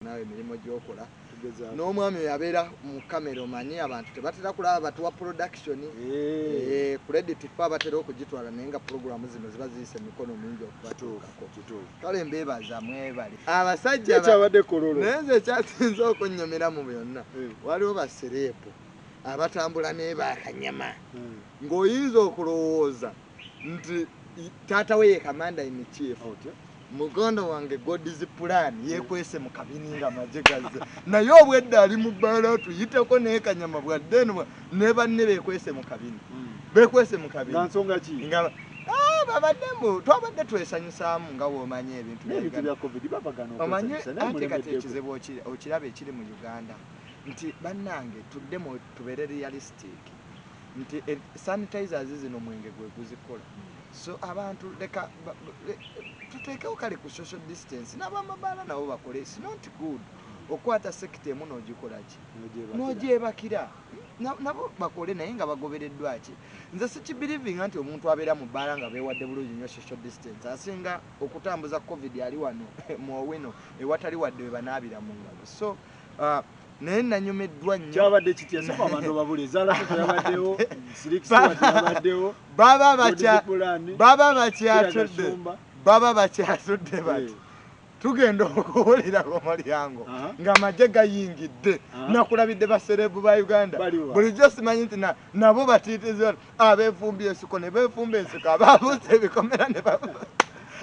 nawe emirimu gy'okola n'omwami yabeera mu kamera omanyi abantu tebatera kulaba batuwa production credit fa batera okugitwala naye nga programu zino ziba ziyise emikono mingi okubatuukako kale mbeebaza mwebale abasajja naye nze ekyasinze okunnyomera mu byonna waliwo basereepo abatambula n'ebaakanyama ng'oyinza okulowooza nti taata we ye kamanda in chief mugondo wange God's plan yekwese mu kabini nga maje gaze naye obwedda ali mu bbaala tuyiteko n'ekanyama bwadde ne banne bekwese mu kabini bekwese mu kabini nsonga ki nga babaddemu twabadde twesanyusaamu nga woomanye ebintu bya covid babagana omanyi ate kati ekizibu okiraba ekiri mu Uganda nti bannange tuddemu tubeere realistic nti sanitizers zino mwenge gwe guzikola so abantu leka tuteekewo kale ku social distance n'abamabaala nabo bakole it's not good okwata sekita emu n'ogikola ki n'ogyebakira nabo bakole naye nga bagobereddwa ki nze sikibiriving nti omuntu abeera mu bbaala nga beewadde bulungi nnyo social distance asinga okutambuza covid ali wano mu Owino ewatali wadde we banaabira mu ngalo so naye nanyumiddwa nnyo kyabadde kitya saba abantu babule zaala yabaddewo sirikisi yabaddewo baba bakyatudde bati tugenda okuwulira ku mulyango nga amagye gayingidde nakulabidde baserebu ba Uganda bulijjo simanyi nti nabo batiitizi abeefumba ensiko ne beefumba ensiko ababuusa ebikomera ne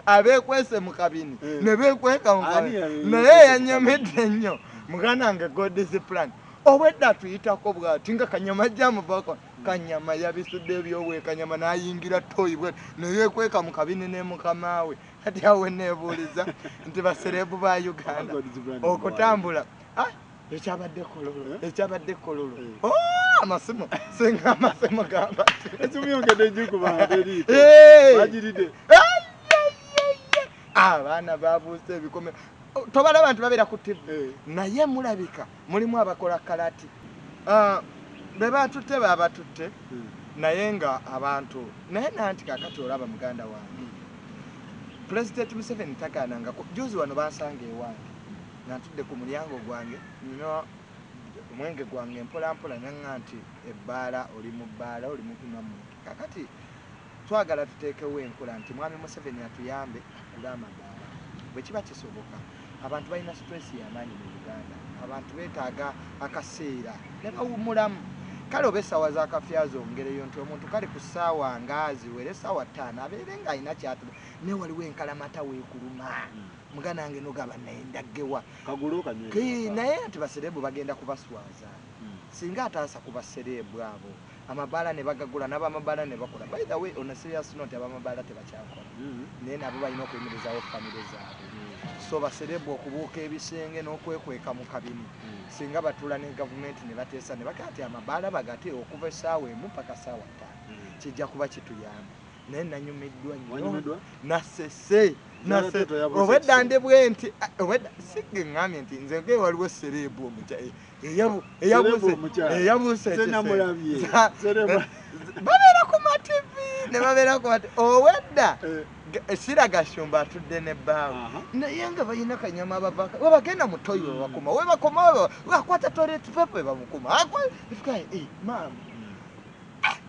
abeekwese mu kabini ne beekweka mu kabini naye yanyomedde nnyo muganda wange God's plan obwedda tuyitako bwati nga kanyama jamuvako kanyama yabisudde ebyobwe kanyama nayingira toyi bwe neyekweka mu kabini ne mukamaawe kati awe nebuuliza nti baserebu ba Uganda okutambula ekyabadde kololo amasimu singa amasimu gamba ekimyongedde njikuba bagiride abaana babuuse ebikome tobala abantu babeera ku TV naye mulabika mulimu abakola kalati bebatutte babatutte naye nga abantu naye nanti kakati olaba muganda wange President Museveni tagananga juzi wano bansanga ewange natudde ku mulyango gwange nino omwenge gwange mpolampola nanga nti ebbaala oli mu bbaala oli mu kunywa muntu kakati twagala tuteekewo enkola nti mwami Museveni atuyambe akule amabaala bwe kiba kisoboka abantu balina stress y'amaanyi mu Uganda abantu beetaaga akaseera ne bawumulamu kale oba essaawa z'akafya zongereyo nti omuntu kale ku ssaawa ngaaziwere essaawa 5 abeere ng'alina kyatula ne waliwo enkalamata weekuluma muganda wange nogaba naye ndaggewa naye nti baserebu bagenda kubaswaza singa ataasa ku baserebu abo amabaala ne bagagula n'abamabaala ne bakola by the way on a serious note abamabaala tebakyakola naye nabo balina okuyimirizawo famire zaabwe so baserebu okubuuka ebisenge n'okwekweka mu kabini singa batula ne gavumenti ne bateesa ne bagaa ti amabaala bagate okuva essaawa emu paka ssaawa 5 kijja kuba kituyamba naye nanyumiddwa nnyo nasese obwedda ndebwe nti obwedda sigeŋŋambye nti nze nge waliwo serebu omuca eyabuuse babeera ku mativi ne babeera ku mativi obwedda siragashumba atudde nebbaawe naye nga balina kanyama abavaka webagenda mu toyi webakoma webakoma wakwata toilet paper bamukuma maama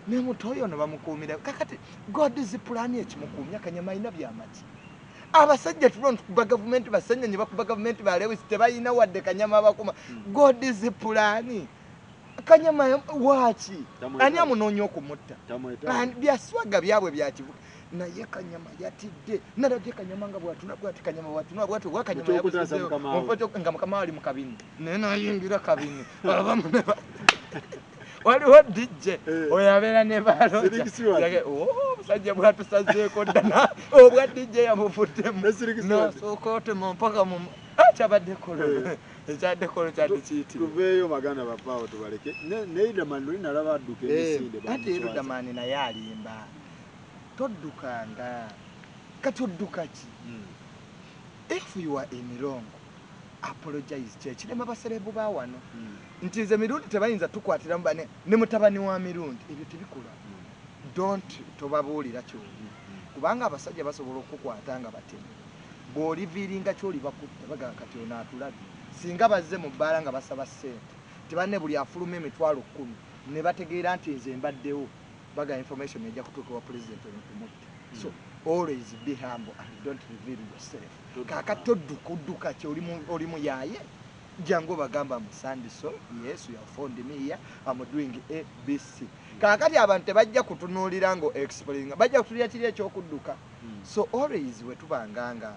ne mutoyi ono bamukuumira kakati God's plan ekimukuumya kanyama alina byamaki abasajja tulon kuba gavumenti basenya nyiba kuba gavumenti balewisi tebalina wadde kanyama abakuma God's plan kanyama waaki ani amunoonya okumutta byaswaga byabwe byakivuga naye kanyama yatidde nalabye kanyama nga bwatuna bwati kanyama bwatuna bwati wa kanyama yabuze nga mukama ali mu kabini naye nayingira kabini abamuneba waliwo DJ oyabeera ne baloja omusajja bwatusazeeko ddana obwa DJ yamuvuddemu nosookote mpaka mu kyabadde kololo ekyadde kololo kyadde kiyitire tuveeyo maganda bapaawo tubaleke ne Idamani luli nalaba adduka emisinde ate Idamani naye alimba toddukanga kati odduka ki if you are in wrong apologize kyekirema baserebu ba wano nti nze mirundi tebayinza tukwatira mbane ne mutabani wa mirundi ebyo tebikola don't tobabuulira kyoli kubanga abasajja basobola okukwata nga batemu bw'oliviiringa kyoli bakutta bagaa kati ono atulabye singa bazze mu bbaala nga basaba ssente tibanne buli afuluma emitwalo 10 ne bategeera nti nze mbaddewo baga information ejja kutuuka wa president omukumutta. So always be humble and don't reveal yourself. Kakati odduka kye oli muyaye jangu bagamba mu Sunday, so yes, you have found me here, I'm doing ABC. Kakati abantu tebajja kutunuulira ngo explain, bajja kutulira kiri ekyokudduka. So always wetubanganga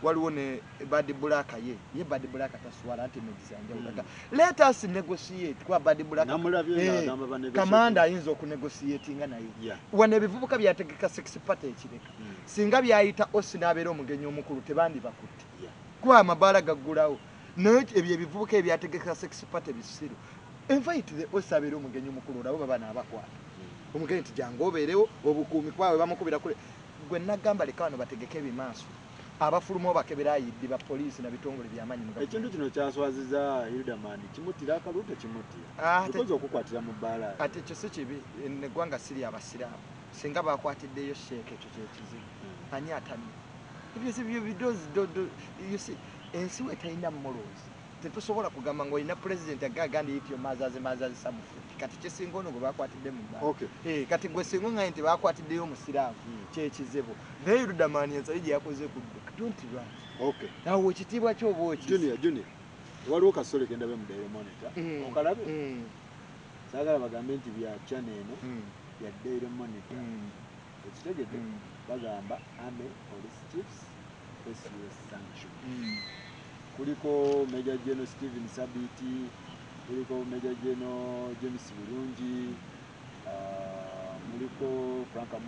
waliwo ne Bad Black ye Bad Black taswala ati megizanja utaga. Let us negotiate kwa Bad Black. Kamanda ayinza okunegotiatinga naye. Wane bivubuka byategeka 6 party ekireka. Singa byayita osinaabera omugenyi omukulu tebandi bakutte. Kwa amabala gaggulawo. Naye ebyo bivubuka ebyategeka 6 party bisiru. Invite the osabera omugenyi omukulu olabo baba n'abakwata. Omugenyi tijango obeerewo obukuumi kwawe bamukubira kule. Gwe nagamba leka wano bategeke ebimaaso. Abafulumo bakebera yiddi ba police na bitongole byamanyi mugabe. Ekintu kino kyaswaziza Hildaman kimutira akaluta kimutira. Tukoze okukwatira mu bbaala. Ate kyo kibi neggwanga siri abasiraamu. Singa bakwatiddeyo sheeke ekyo kyekizibu. Ani atani. Ibyo bidozi you see ensi wetayina morals. Tetusobola kugamba ngo ina president agagandi yityo mazazi samufu. Kati kisinga ono gwe bakwatidde mu bbaala. Okay. Kati gwe singa nga nti bakwatiddeyo omusiraamu kyekizibu. Naye Hildaman ensi gye yakoze kudduka. Don't run. Okay. Now ekitiibwa ky'oba Junior. Waliwo kasole kenda be mu Daily Monitor. Okalabe? Saagala bagambe nti bya channel eno bya Daily Monitor. Ekitegedde bagamba Army Police Chiefs face US sanction. Kuliko Major General Stephen Sabiti, kuliko Major General James Bulungi, muliko Franka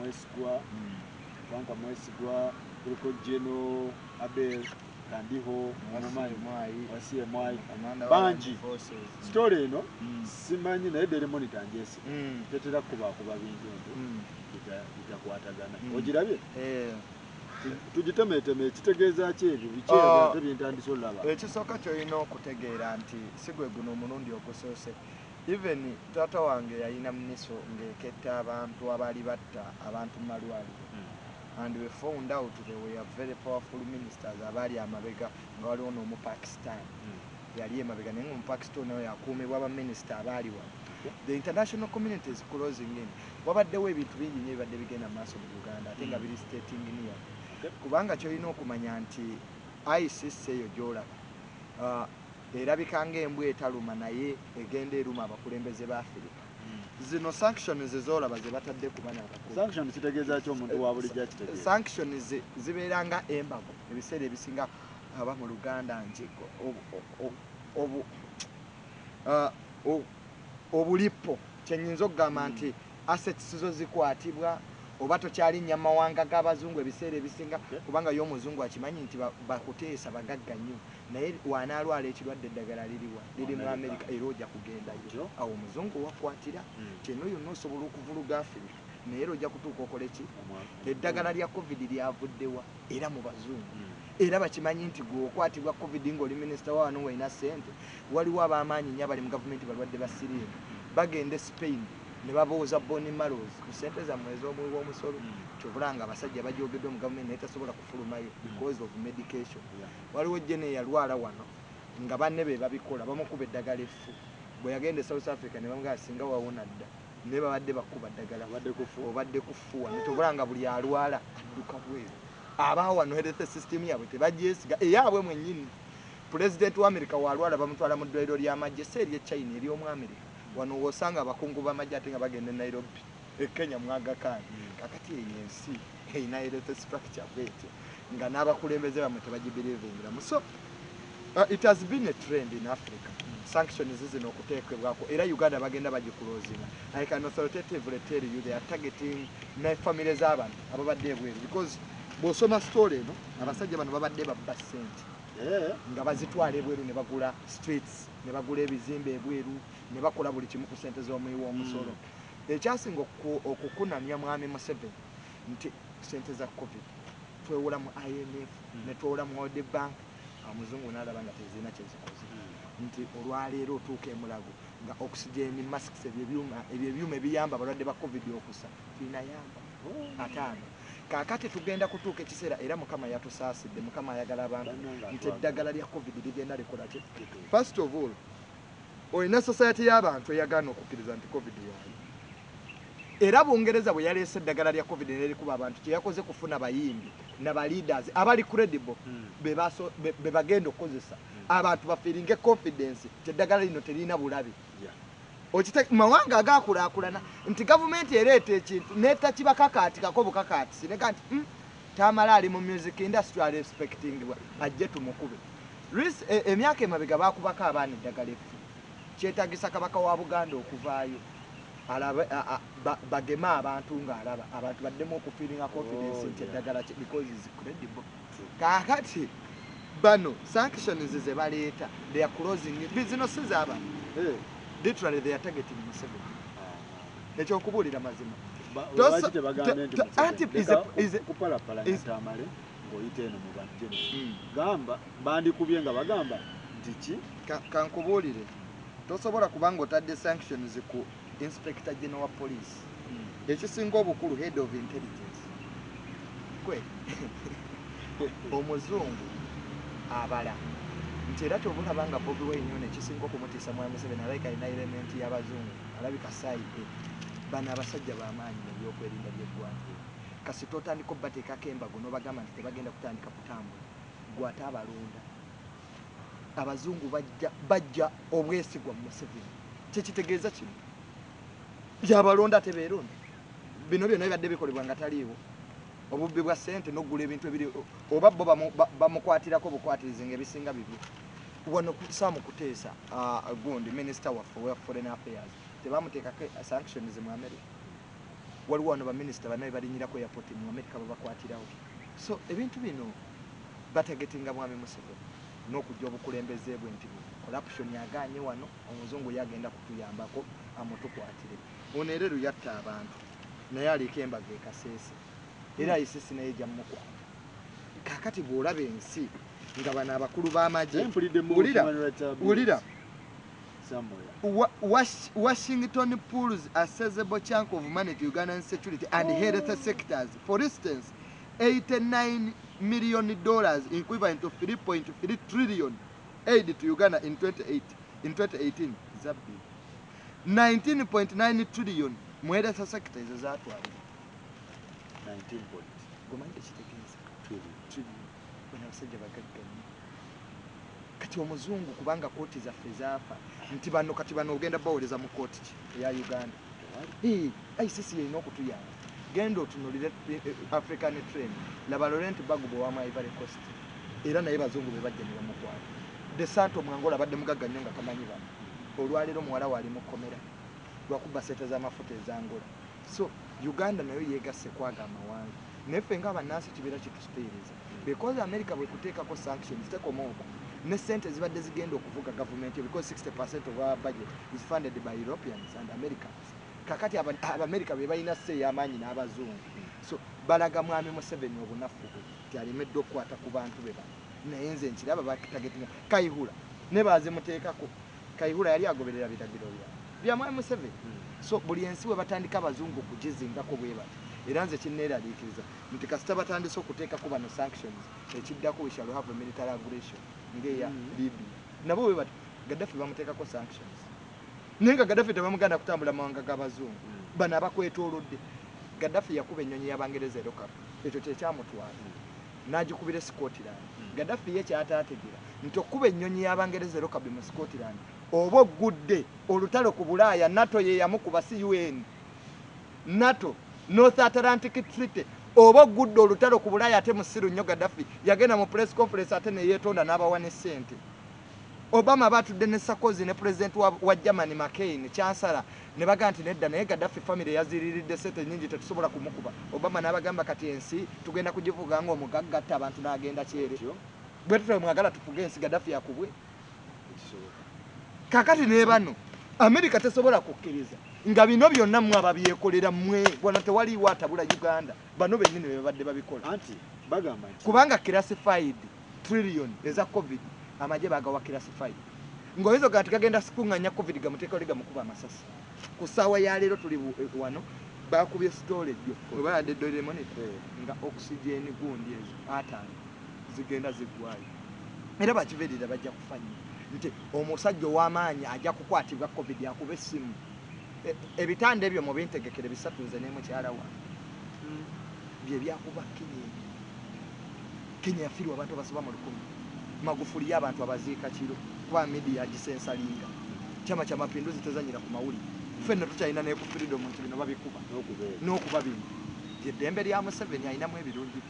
Mwesigwa, kuliko General Abel Kandiho, Wasiye Mwai, Banji. Story eno simanyi naye Daily Monitor njesi. Tetera kuba bintu bitakwatagana. Ogirabye? Tugitemeteme kitegeeza ki ebyo bikyera byentandise olaba. Ekisooka kyolina okutegeera nti sigwe guno omulundi ogusoose. Even taata wange yalina muniso ng'eketta abantu abaali batta abantu mu malwaliro. And we found out there were very powerful ministers abaali amabega nga waliwo n'omu Pakistan. Yali emabega naye nga mu Pakistan nayo yakuumibwa abaminisita abaali wano. The international community is closing in. Wabaddewo ebintu bingi nnyo ebibadde bigenda mu maaso mu Uganda ate nga biri stating niya. Kubanga kyolina okumanya nti ICC eyo gy'olaba erabika ng'embwa etaluma naye egenda eruma abakulembeze ba Afirika. Zino sanctions zolaba ze batadde ku bana abakulu. Sanctions kitegeeza ki omuntu wa bulijjo akitegeeza? Sanctions zibeera nga embago ebiseera ebisinga aba mu Luganda njiko obulipo kyenyinza okugamba nti assets zo zikwatibwa oba tokyalinnya mawanga g'abazungu ebiseera ebisinga kubanga y'omuzungu akimanyi nti bakuteesa bagagga nnyo naye wanaalwala ekirwadde eddagala liriwa liri mu Amerika era ojja kugendayo awo omuzungu wakwatira kyeno yonna osobola okuvuluga Afirika naye era ojja kutuuka okole ki eddagala lya covid lyavuddewa era mu bazungu era bakimanyi nti gwe okwatibwa covid ng'oli minisita wano walina ssente waliwo ab'amaanyi nnyo abali mu gavumenti balwadde ba siriimu bagende Spain ne babooza Bonnie Maros ku ssente zammwe ez'omuwi w'omusolo kyobulanga abasajja bajogeddwa mu gavumenti naye tasobola kufulumayo because of medication. Waliwo jjene yalwala wano nga banne be babikola bamukuba eddagala effu bwe yagenda e South Africa ne bamugamba singa wawona dda naye babadde bakuba ddagala obadde kufuwa netobulanga buli alwala adduka bweru abaawo wano health system yabwe tebagyesiga eyaabwe mwennyini. Pulezidenti wa Amerika walwala bamutwala mu ddwaliro ly'amagye si ery'e China ery'omu Amerika wano wosanga abakungu b'amagye ate nga bagenda e Nairobi e Kenya mu Aga Khan. Kakati eyo ensi eyina health structure bwetyo nga n'abakulembeze bamwe tebagibelievingiramu. So it has been a trend in Africa. Sanctions zino okuteekebwako era Uganda bagenda bagikulozinga. I can authoritatively tell you they are targeting ne family z'abantu ababadde ebweru because bw'osoma story eno abasajja bano babadde babba ssente nga bazitwala ebweru ne bagula streets ne bagula ebizimbe ebweru ne bakola buli kimu ku ssente z'omuwi w'omusolo. Ekyasinga okukunamya mwami Museveni nti ssente za covid twewola mu IMF ne twewola mu World Bank omuzungu n'alaba nga tezirina kyezikoze nti olwaleero otuuka emulago nga oxygen masks ebyo ebyuma ebiyamba abalwadde ba covid okusa binayamba 5 Kaakati tugenda kutuuka ekiseera era Mukama yatusaasidde, Mukama ayagala abantu nti eddagala lya COVID ligenda likola ki? First of all, olina society y'abantu eyagaana okukkiriza nti COVID yaali. Era Bungereza bwe yaleese eddagala lya COVID nerikuba abantu kye yakoze kufuna bayimbi na ba leaders abali credible be bagenda okukozesa abantu bafiiringe confidence nti eddagala lino terina bulabe. Mawanga agakulaakulana nti gavumenti ereeta ekintu netakibakakaatikako bukakaati sineka nti Tamala ali mu music industry ali expecting ajje tumukube. Emyaka emabega baakubako abaana eddagala effu. Kyetagisa kabaka wa Buganda okuvaayo bagema abantu ng'alaba abantu baddemu okufiiringa confidence nti eddagala because is credible. Kaakati bano sanctions ze baleeta they are closing businesses abantu. Literally they are targeting Museveni. Ekyokubuulira mazima. Gamba bandikubye nga bagamba nti kankubuulire tosobola kubanga otadde sanctions ku Inspector General Police. Ekisinga obukulu head of intelligence. Kwe omuzungu abala nti era kyobulabanga Bobi Wine yona ekisinga okumutiisa Mwami Museveni alabika alina element y'abazungu alabika saayide bano abasajja b'amaanyi mu byokwerinda by'eggwanga. Kasi totandika obbateekako embago n'obagamba nti tebagenda kutandika kutambula gw'ate abalonda. Abazungu bajja obwesigwa mu Museveni. Kyekitegeeza kino y'abalonda tebeeronda. Bino byonna bibadde bikolebwa nga taliiwo. Obubbi bwa ssente n'oggula ebintu ebiri oba bo bamukwatirako bukwatirizi ng'ebisinga bibyo. Wano Sam Kuteesa gundi Minister wa Foreign Affairs tebamuteekako sanctions mu America. Waliwo wano baminisita bana balinyirako airport mu America babakwatirawo. So ebintu bino bategetinga Mwami Museveni n'okujja obukulembeze bwe nti corruption yagaanye wano omuzungu yagenda kutuyambako amutukwatire. Ono erero yatta abantu naye aliko embaga ekaseese. Era isisi naye jammukwa. Kakati bw'olaba ensi nga bano abakulu b'amagye ulira Washington pulls a sizable chunk of money to Ugandan security and health sectors. For instance, $89 million equivalent to 3.3 trillion aid to Uganda in 2018. Zabbi 19.9 trillion mu health sectors zatwali 19 point. Gomanye kitegeeza trillion. Bano abasajja bagagganye. Kati omuzungu kubanga kooti zaffe zaafa nti bano kati bano ogenda bawoleza mu kooti eya Uganda. ICC yalina okutuyamba. Genda otunulire African train laba Laurent Gbagbo wa Ivory Coast era naye bazungu be bajja ne bamukwata. De Santo Mwangola badde mugagga nnyo nga tamanyi bano. Olwaliro muwala wali mukomera lwakuba sente z'amafuta ez'Angola. So Uganda nayo yegasse kwaga amawanga. Neffe ng'abannansi kibeera kitusipeereza. Because America bwe kuteekako sanctions tekomoko ne sente zibadde zigenda okuvuga government because 60% of our budget is funded by Europeans and Americans. Kakati America be balina se y'amaanyi n'abazungu. So balaga Mwami Museveni obunafu bwe nti alemedde okukwata ku bantu be bano. Naye nze nkiraba bakitagetinga Kayihura ne baazimuteekako. Kayihura yali agoberera biragiro bya Mwami Museveni. So buli ensi we batandika abazungu kugizingako bwe bati. Era nze kinneeraliikiriza nti kasita batandise okuteekako bano sanctions ekiddako we shall have a military aggression ng'eya Libya. Nabo bwe bati Gaddafi bamuteekako sanctions. Naye nga Gaddafi tebamuganda kutambula mawanga g'abazungu. Bano abakwetoolodde. Gaddafi yakuba ennyonyi y'Abangereza eroka. Ekyo kye kyamutwala. N'agikubira Scotland. Gaddafi ye kyataategera nti okuba ennyonyi y'Abangereza eroka mu Scotland oba oggudde olutalo ku Bulaaya NATO ye yamukuba si UN. NATO North Atlantic Treaty oba oggudde olutalo ku Bulaaya ate musiru nnyo Gaddafi yagenda mu press conference ate ne yeetonda n'abawa ne ssente. Obama batudde ne Sarkozy ne president wa Germany McCain Chancellor ne baga nti nedda naye Gaddafi family yaziriridde ssente nnyingi tetusobola kumukuba. Obama n'abagamba kati ensi tugenda kugivuga nga omugaggatta abantu n'agenda kyere. Bwe tutwe mwagala tufuge ensi Gaddafi yakubwe. Kakati ne bano America tesobola kukkiriza nga bino byonna mmwe ababyekolera mmwe wano tewaliiwo atabula Uganda. Bano bennyini be babadde babikola Anti bagamba nti kubanga classified trillion eza COVID amagye bagawa classified. Ngoyizo gati kagenda sikunganya COVID gamuteeka oli gamukuba amasasi. Ku ssaawa ya leero tuli wano bakubye storage oba yadde doire monitor nga oxygen gundi ezo atano zigenda ziggwayo era bakiverera bajja kufanya nti omusajja ow'amaanyi ajja kukwatibwa covid akuba essimu ebitanda ebyo mu bintegekere bisatuze ne mukyala wa bye byakuba Kenya yafiirwa abantu abasoba mu 1000 Magufuli y'abantu abaziika kiro kuba media gisensalinga chama cha mapinduzi tezanyira ku mawuli fenna tukyalina ne ku freedom nti bino babikuba n'okuba bino eddembe lya Museveni ayinamu ebirungi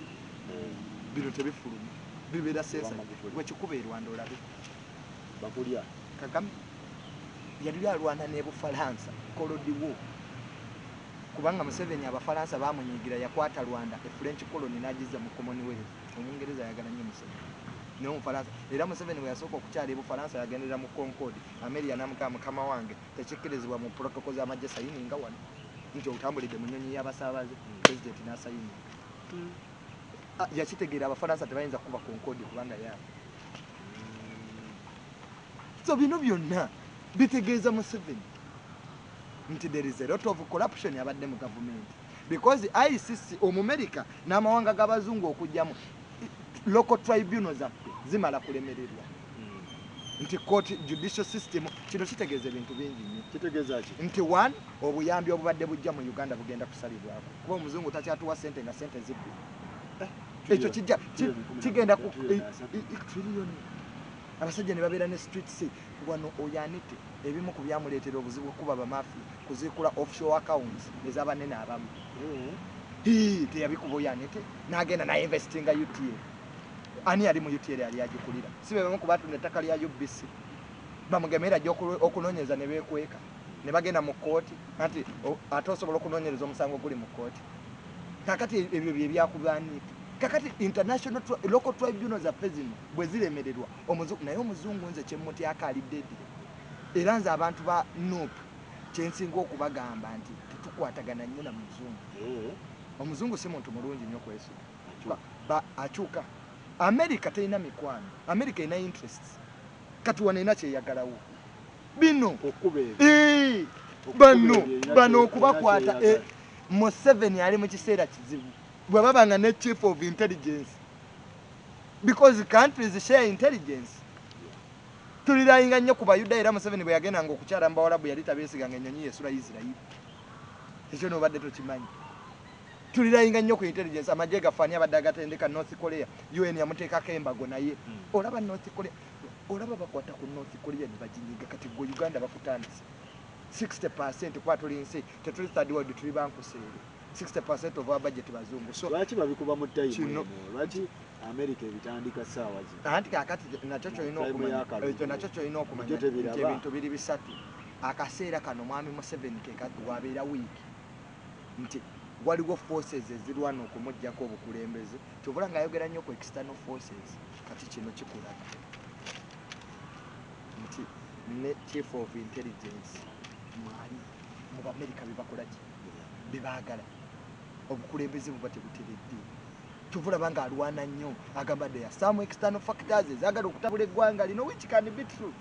bino tebifuluma bibeera sensa wekikuba erwanda olabe bakulya Kagame yali alwana ne Bufalansa kolodiwo kubanga Museveni Abafalansa bamunyigira yakwata Rwanda e French colony nagiza mu Commonwealth Omungereza yagala nnyo Museveni ne Omufalansa era Museveni bwe yasooka okukyala e Bufalansa yagendera mu Concord Ameria mukama wange tekikkirizibwa mu protocol z'amagye sayininga wano nti otambulidde mu nnyonyi y'abasaabaze president n'asayininga yakitegeera Abafalansa tebayinza kuba Concord kubanga yaabo so bino byonna bitegeeza Museveni nti there is a lot of corruption yabadde mu government because ICC Omumerica n'amawanga g'abazungu okujjamu local tribunals zimala kulemererwa nti court judicial system kino kitegeeza ebintu bingi nnyo kitegeeza ki nti one obuyambi obubadde bujja mu Uganda bugenda kusalibwako kuba omuzungu takyatuwa sente nga sente zibbi ekyo kijja kigenda ku trillioni abasajja ne babeera ne streets wano oyanite ebimu ku byamuleetera obuzibu okuba bamafi kuzikula offshore accounts ez'abanene abamu teyabikuba oyanite n'agenda nainvestinga UTL ani yali mu UTL yali agikulira si bebamu ku batunda ettaka lya UBC bamugemera ajja okunoonyereza ne beekweka ne bagenda mu kooti anti ate osobola okunoonyereza omusango guli mu kooti kakati ebyo bye byakubaanite kakati international local tribunals zaffe zino bwe ziremererwa omuzungu naye omuzungu nze kyemmutyako aliddeedi era nze abantu ba NUP kyensinga okubagamba nti tetukwatagana nnyo na muzungu omuzungu si muntu mulungi nnyo kwesuga akyuka America terina mikwano America erina interests kati wano erina kyeyagalawo bino bano okubakwata Museveni ali mu kiseera kizibu bwe babanga ne chief of intelligence because countries share intelligence tulirayinga nnyo ku Bayuda era Museveni bwe yagenda nga okukyala Mbawalabu yali tabeesiganga ennyonyi yesula Isirairi ekyo nobadde tokimanyi tulirayinga nnyo ku intelligence amagye gafaani abadde agatendeka North Korea UN yamuteekako embago naye olaba North Korea olaba bakwata ku North Korea ne baginyiga kati gwe Uganda bakutandise 60% kuba tuli nsi tetuli third world tuli bankuseere 60% of our budget bazungu so lwaki babikuba mu time lwaki America ebitandika ssaawa zino anti kakati nakyo kyolina okumanya nti ebintu biri bisatu akaseera kano mwami Museveni wabeera wiiki nti waliwo forces ezirwana okumuggyako obukulembeze kyobula ng'ayogera nnyo ku external forces kati kino kikulaga nti ne chief of intelligence mwali mu America bibakolaki bibaagala obukulembeze buba tebuteredde tuvulaba nga alwana nnyo agamba there are some external factors ezagala okutabula eggwanga lino which can be true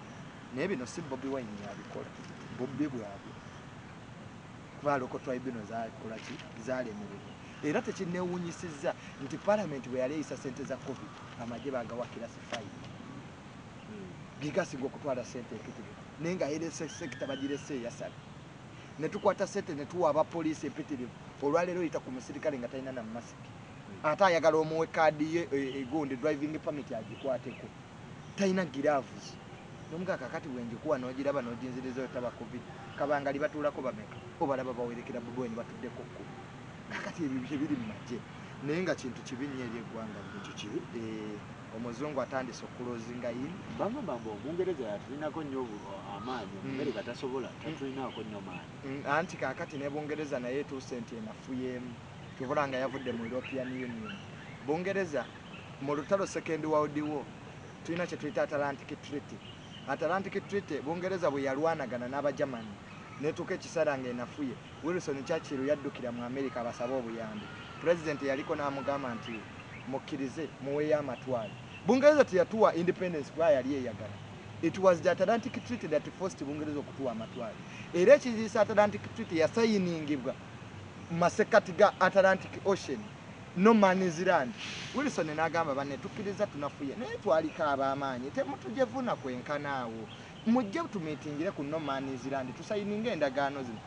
naye bino si Bobi Wine yabikola Bobi bwabwe kuba local tribunals zakolaki zalemererwa era tekinneewunyisizza nti parliament bwe yali eyisa sente za covid amagye bagawakira sifayini gigasinga okutwala sente empitirivu naye nga yerese sekita bagirese eyasala ne tukwata sente ne tuwa abapoliisi empitirivu olwaleero oyita ku musirikale nga talina na masiki ate ayagala omuwe kaadi ye egundi driving permit agikwateko talina gloves nomuga kakati bwengikuwa n'ogiraba n'oginziriza otaba covid kabanga libatuulako bameka obalaba bawerekera bubweni batuddeko kku kakati ebyo biri mu magye naye nga kintu kibi nnyo eri eggwanga ekyo kibi omuzungu atandise okulozinga yini bagamba mbu Omungereza yatulinako nnyo amaanyi Omumerika tasobola tatulinako nnyo maanyi anti kakati ne Bungereza naye etuuse nti enafuyemu kibula nga yavudde mu European Union Bungereza mu lutalo second world war tulina kye tuyita Atlantic Treaty Atlantic Treaty Bungereza bwe yalwanagana n'Abajamani netuuka ekiseera nga enafuye Wilson Churchill yaddukira mu America abasaba obuyambi president yaliko n'amugamba nti mukkirize muweeyo amatwale Bungereza teyatuwa independence kuba yali eyagala it was the Atlantic Treaty that forced Bungereza okutuwa amatwale era ekiriisa Atlantic Treaty yasayiningibwa masekati ga Atlantic Ocean no man's land. Wilson n'agamba banne tukkiriza tunafuye naye twalika ab'amaanyi temutujevuna kwenkanaawo mujje tumeetingire ku no man's land tusayininga endagaano zino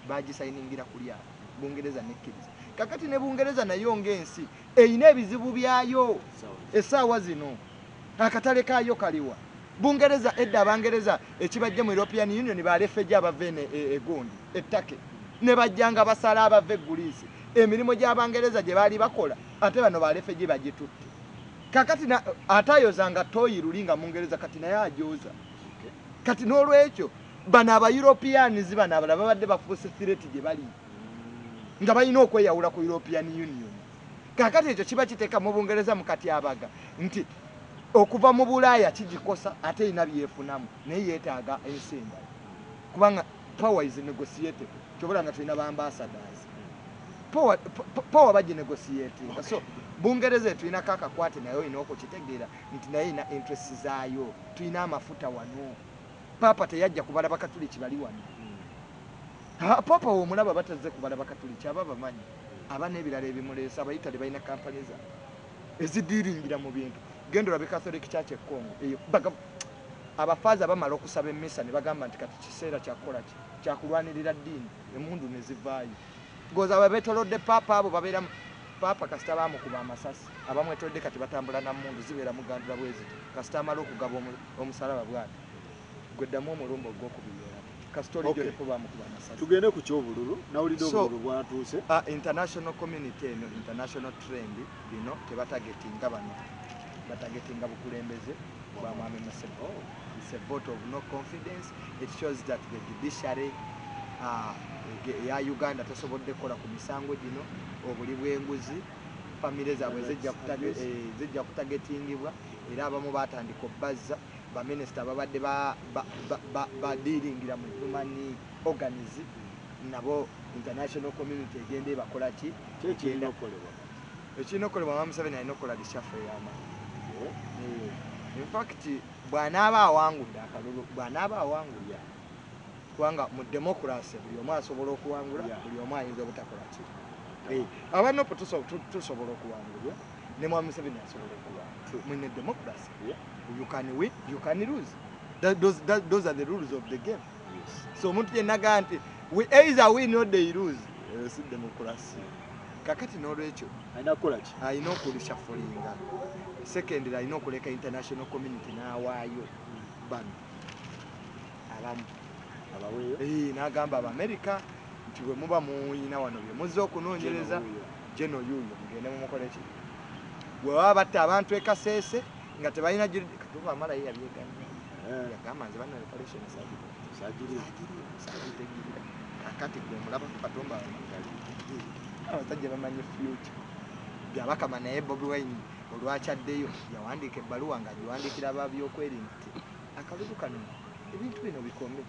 bagisayiningira kulya Bungereza nekkiriza kakati ne Bungereza nayo ng'ensi eyina ebizibu byayo essaawa zino akatale kaayo kaliwa Bungereza edda Abangereza ekibajja mu European Union balefeje abavene egondi ettake ne bajjanga basala abave Greece emirimu gy'Abangereza gye baali bakola ate bano balefeje bagitutte kakati atayozanga toyi lulinga Mungereza kati naye ajoza kati n'olwekyo bano aba Europeans bano abalaba babadde bafuuse threat gye bali nga balina okweyawula ku European Union kakati ekyo kiba kiteeka mu Bungereza mu katyabaga nti okuva mu Bulaaya kigikosa ate ina byefunamu naye yeetaaga ensimba kubanga power is negotiated kyobola nga tulina ambassadors power baji negotiating so Bungereza tulina kakakwate nayo ina okukitegeera nti naye ina interest zaayo tulina amafuta wano papa teyajja kubala bakatuliki bali wano papa omulaba batazze kubala bakatuliki ababamanyi abana ebirala ebimuleesa abayitale balina companies ezidiringira mu bintu gendo labe Catholic Church Congo eyo abafaza bamala okusaba emmisa ne bagamba nti kati kiseera kyakola kyakulwanirira ddiini emundu ne zivaayo goza babetolodde papa abo babeera papa kasita bamukuba amasasi abamwetolodde kati batambula na mundu zibeera mugandula bwezi kasita amala okugaba omusalaba bwati gweddamu omulumba ogw'okubiyeera kasitoli gyoliko bamukuba amasasi tugende ku kyobululu nawulidde obululu bwatuuse international community eno international trend bino tebatagetinga bano batagetinga bukulembeze bwa Mwami Museveni. It's a vote of no confidence. It shows that the judiciary ya Uganda tesobodde kola ku misango gino obuli bw'enguzi famire zaabwe zijja kutagetingibwa era abamu batandika obbazza baminisita babadde badiringira mu human organism nabo international community egenda ebakola ki ekirina okolebwa Mwami Museveni alina okukola reshuffle y'amaanyi. In fact bw'anaaba awangudde akalulu bw'anaaba awangulya kubanga mu democracy buli omu asobola okuwangula buli omu ayinza obutakola ki abanopo tusobola okuwangulwa ne Mwami Museveni asobola okuwangula mwine democracy you can win you can lose those are the rules of the game. So omuntu yenna agaa nti we either win or they lose si democracy kakati n'olwekyo alina okulishafulinga secondly alina okuleka international community n'awaayo bano abamu abaweeyo n'agamba Abamerika nti bwe muba muyina wano bye muzze okunoonyereza geno yuuyo mugende mumukole ki bwe baba batta abantu ekaseese nga tebalina katuba amala ye yabyeganya yagamba nze bana reparation sagitegirira kakati gwe mulaba Katumba abasajja bamanyi future byabakama naye Bobi Wine olwakyaddeyo yawandiika ebbaluwa nga agiwandiikira ababyokwerinda nti akalulu kano ebintu bino bikome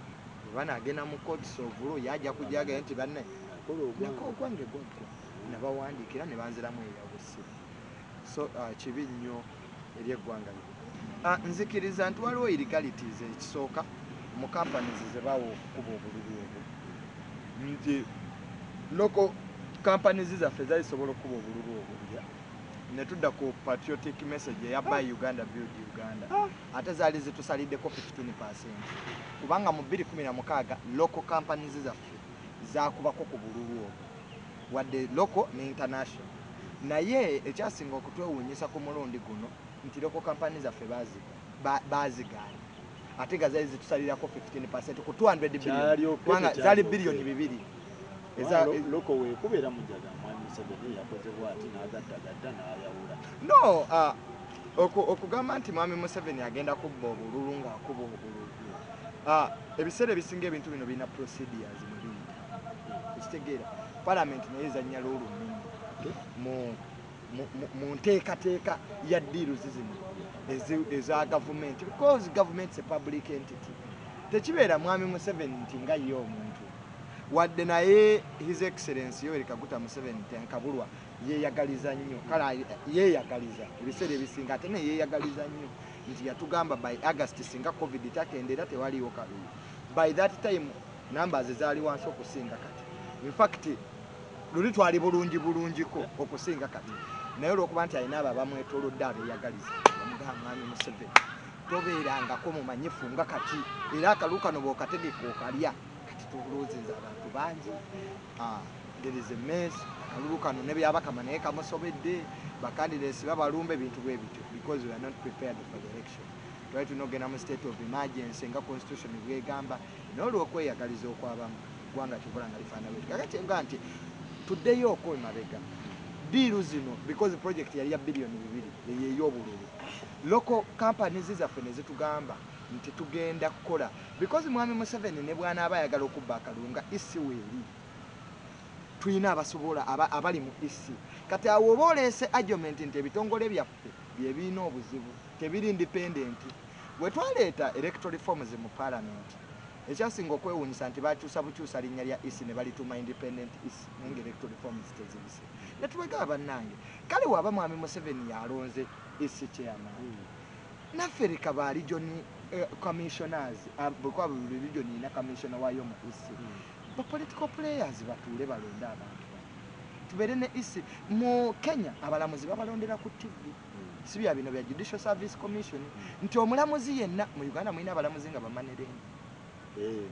banaagenda mu courts of law yajja kujagayo nti banne nako ogwange gwaggwa nabawandiikira ne banziramu eyabusiru so kibi nnyo eri eggwanga lino nzikiriza nti waliwo illegalities ekisooka mu companies ze bawa okukuba obululu obwo nti local companies zaffe zayisobola okuba obululu obwo ne tudda ku patriotic message eya Buy Uganda Build Uganda ate zaali zitusaliddeko 15% kubanga mu 2016 local companies zaffe zaakubako ku bululu obwo wadde local ne international naye ekyasinga okutwewuunyisa ku mulundi guno nti local companies zaffe bazigaana ate nga zaali zitusalirako 15% ku 200 billion kubanga zaali billioni 2 loko weekubeera mujaga Mwami Museveni yakoze bw'ati n'agattagatta n'ayawula okugamba nti Mwami Museveni agenda kubba obululu ng'akuba obululu ebiseera ebisinga ebintu bino birina procedures mu biyita ekitegeera parliament naye ezannya loolu nnene mu nteekateeka ya deals zino eza government because government is a public entity tekibeera Mwami Museveni nti nga ye omuntu wadde naye His Excellency Yoweri Kaguta Museveni tenkabulwa yeeyagaliza nnyo kale yeeyagaliza ebiseera ebisinga ate ne yeeyagaliza nnyo nti yatugamba by August singa COVID takendera tewaliwo kalulu by that time numbers zaali wansi okusinga kati in fact luli twali bulungiko okusinga kati naye olwokuba nti alina abo abamwetoolodde abeeyagaliza bamugamba mwami Museveni tobeerangako mumanyifu nga kati era akalulu kano bw'okategeka okalya kati toloozinza abantu bangi there is a mess akalulu kano ne byabakama naye kamusobedde bakandidates babalumba ebintu bwe bityo because we are not prepared for the election twali tunogenda mu state of emergency nga constitution bwegamba n'olwokweyagaliza okwabamu eggwanga kibula nga lifaana bwe kakati nga nti tuddeyo okwemabega diiru zino because project yali ya billioni 2 ey'obululu local companies zaffe ne zitugamba nti tugenda kukola because mwami Museveni ne bw'anaaba ayagala okubba akalulu nga isi weeri tulina abasobola abali mu isi kati awo oba oleese argument nti ebitongole byaffe bye birina obuzibu tebiri independent bwe twaleeta electoral reforms mu parliament ekyasinga okwewuunyisa nti bakyusa bukyusa linnya lya isi ne balituuma independent isi naye electoral reforms tezibise ne tubagaba bannange kale waaba mwami Museveni yalonze isi chairman naffe leka ba region commissioners bwekuba buli region ina commissioner waayo mu isi ba political players batuule balonde abantu tubeere ne isi mu Kenya abalamuzi babalondera ku TV si bya bino bya Judicial Service Commission nti omulamuzi yenna mu Uganda mulina abalamuzi nga bamanerende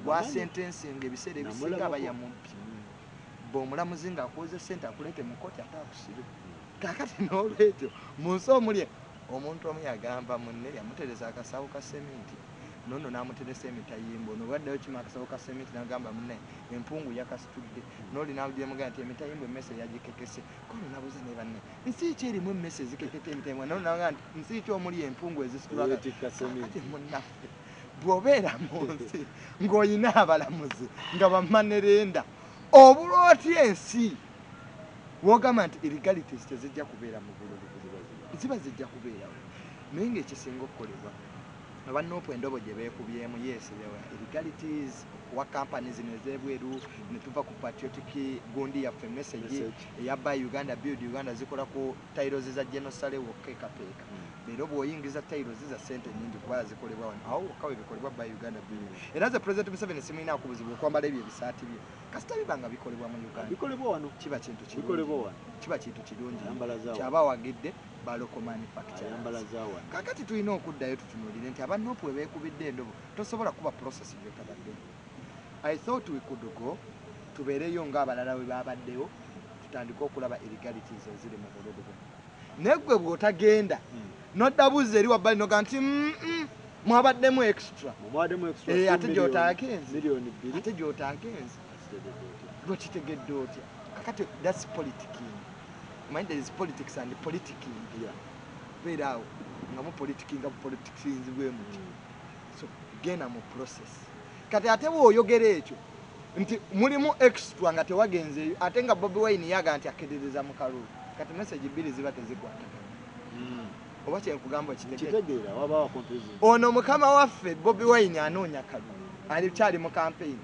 wa sentencing ebiseera ebisinga abayamumpi bw'omulamuzi ng'akuwoze ssente akuleete mu kooti ate akusibe kakati n'olwekyo mu nsi omuli omuntu omu yagamba munne yamutereza akasawo ka sementi nono n'amuteresa emitayimbo n'obwaddeyo kima akasawo ka sementi n'agamba munne empungu yakasitudde n'oli n'abugyemugamba nti emitayimbo emmese yagikekese kono nabuze ne banne nsi ki erimu emmese ezikekete emitayimbo nono n'agamba nti nsi ki omuli empungu ezisitulakati munnaffe bw'obeera mu nsi ng'olina abalamuzi nga bamanerenda obulwa otya ensi wogamba nti illegalities tezijja kubeera mu bululu ziba zijja kubeerawo naye ng'ekisinga okukolebwa abanopu endobo gye beekubyemu yes illegalities okuwa companies nezebweru ne tuva ku patriotic gundi yaffe message eyabba Uganda build Uganda zikola ku titles za genocide wokekapeeka leero bw'oyingiza titles za sente nnyingi kuba zikolebwa wano awo wakawe bikolebwa by Uganda build era ze President Museveni simulina okubuzibu okwambala ebyo ebisaati bye kasita bibanga bikolebwa mu Uganda bikolebwa wano kiba kintu bikolebwa wano kiba kintu kirungi kyaba wagidde ba local manufacturers kakati tulina okuddayo tutunuulire nti abanopu we beekubidde endobo tosobola kuba process gy'otabadde I thought we could go tubeereyo ng'abalala we baabaddeyo tutandike okulaba illegalities eziri mu bululu buno neggwe bw'otagenda noddabuuza eri wabbali noga nti mwabaddemu extra ate gy'otaagenze ate gy'otaagenze lwekitegedde otya kakati that's politicking mind there is politics and politicking beera awo nga mu politicking bwe muti so genda mu process kati ate bw'oyogera ekyo nti mulimu extra nga tewagenzeeyo ate nga Bobi Wine yaga nti akeerereza mu kalulu kati message bbiri ziba tezikwatagana oba kyenkugamba kitegeera wabawa confusion ono mukama waffe Bobi Wine anoonya kalulu alikyali mu campaign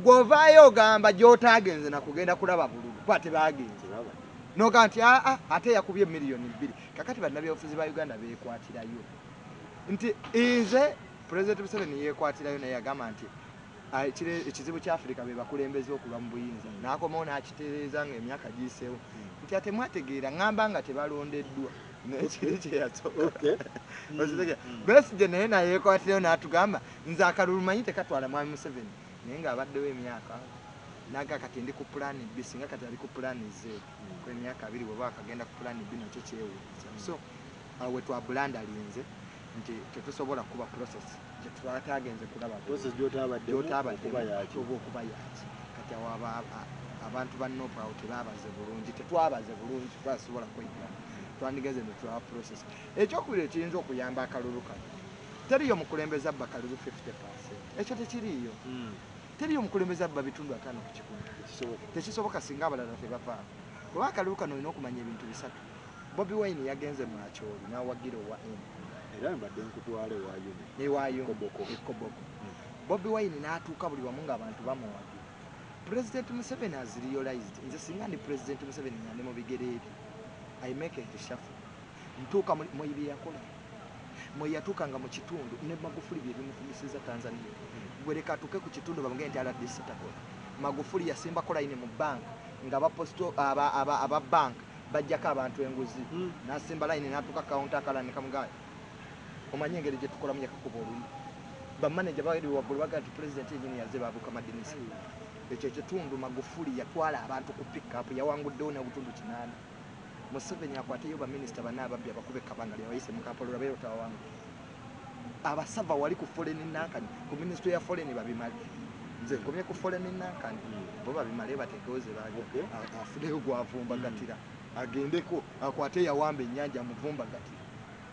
gw'ovaayo ogamba gy'otaagenze nakugenda kulaba bululu kuba tebaagenze noga nti ate yakubye miliyoni 2 kakati bannabyabufuzi ba Uganda beekwatirayo nti nze President Museveni yeekwatirayo naye yagamba nti ekizibu kya Afrika be bakulembeze okulwa mu buyinza n'akomawo n'akitereeza ng'emyaka giyiseewo nti ate mwategeera ngamba nga tebalondeddwa nekiri kyeyasooka Besigye naye nayeekwatirayo n'atugamba nze akalulu manyi tekatwala mwami Museveni naye ng'abaddewo emyaka naga kati ndi ku pulaani B singa kati ali ku pulaani Z kw'emyaka 2 bw'oba akagenda ku pulaani B nakyo kyewuunyisa so awe twabulandalinze nti tetusobola kuba process gye twatagenze kulaba process gy'otaabadde okuba yaki kati awo abantu bannopa awo tebabaze bulungi tetwabaze bulungi twasobola kwegana twandigeze ne tulaba process ekyokubiri ekiyinza okuyamba akalulu kano teriyo mukulembeza abba kalulu 50%. Ekyo tekiriyo. Teriyo mukulembeza abba bitundu 5 ku kikumi. Tekisoboka singa abalala tebavaamu. Kuba akalulu kano olina okumanya ebintu bisatu. Bobi Wine yagenze mu Acholi n'awagira owa M. Era mbadde nkutwale waayo. Ewaayo Koboko. Bobi Wine n'atuuka buli wamu ng'abantu bamuwagira. President Museveni has realized nze singa ndi President Museveni ng'andi mu bigere ebyo. I make it shuffle. Ntuuka mu ibi yakola. Mwe yatuukanga mu kitundu ne Magufuli bye bimufumisiza Tanzania. Gwereka atuuke ku kitundu bamugende nti RDC takola. Magufuli yasimba kola ine mu bank nga baposto aba bank bajjako abantu enguzi nasimba line natuka counter kala ne kamugaye omanye engeri gye tukolamu yakakuba oluli bamanager bali waggulu baga nti president yennyini yazze babuka madinisa ekyo kitundu Magufuli yatwala abantu ku pick up yawanguddewo n'obutundu 8 Museveni akwateyo baminisita bana ababbi abakube kabanga lyawayise mu Kampala olabero tawangu abasava wali ku foreign nankani ku ministry ya foreign babimali nze komye ku foreign nankani bo babimale batekoze baje afudeyo gwavumba gatira agendeko akwate yawambe ennyanja muvumba gatira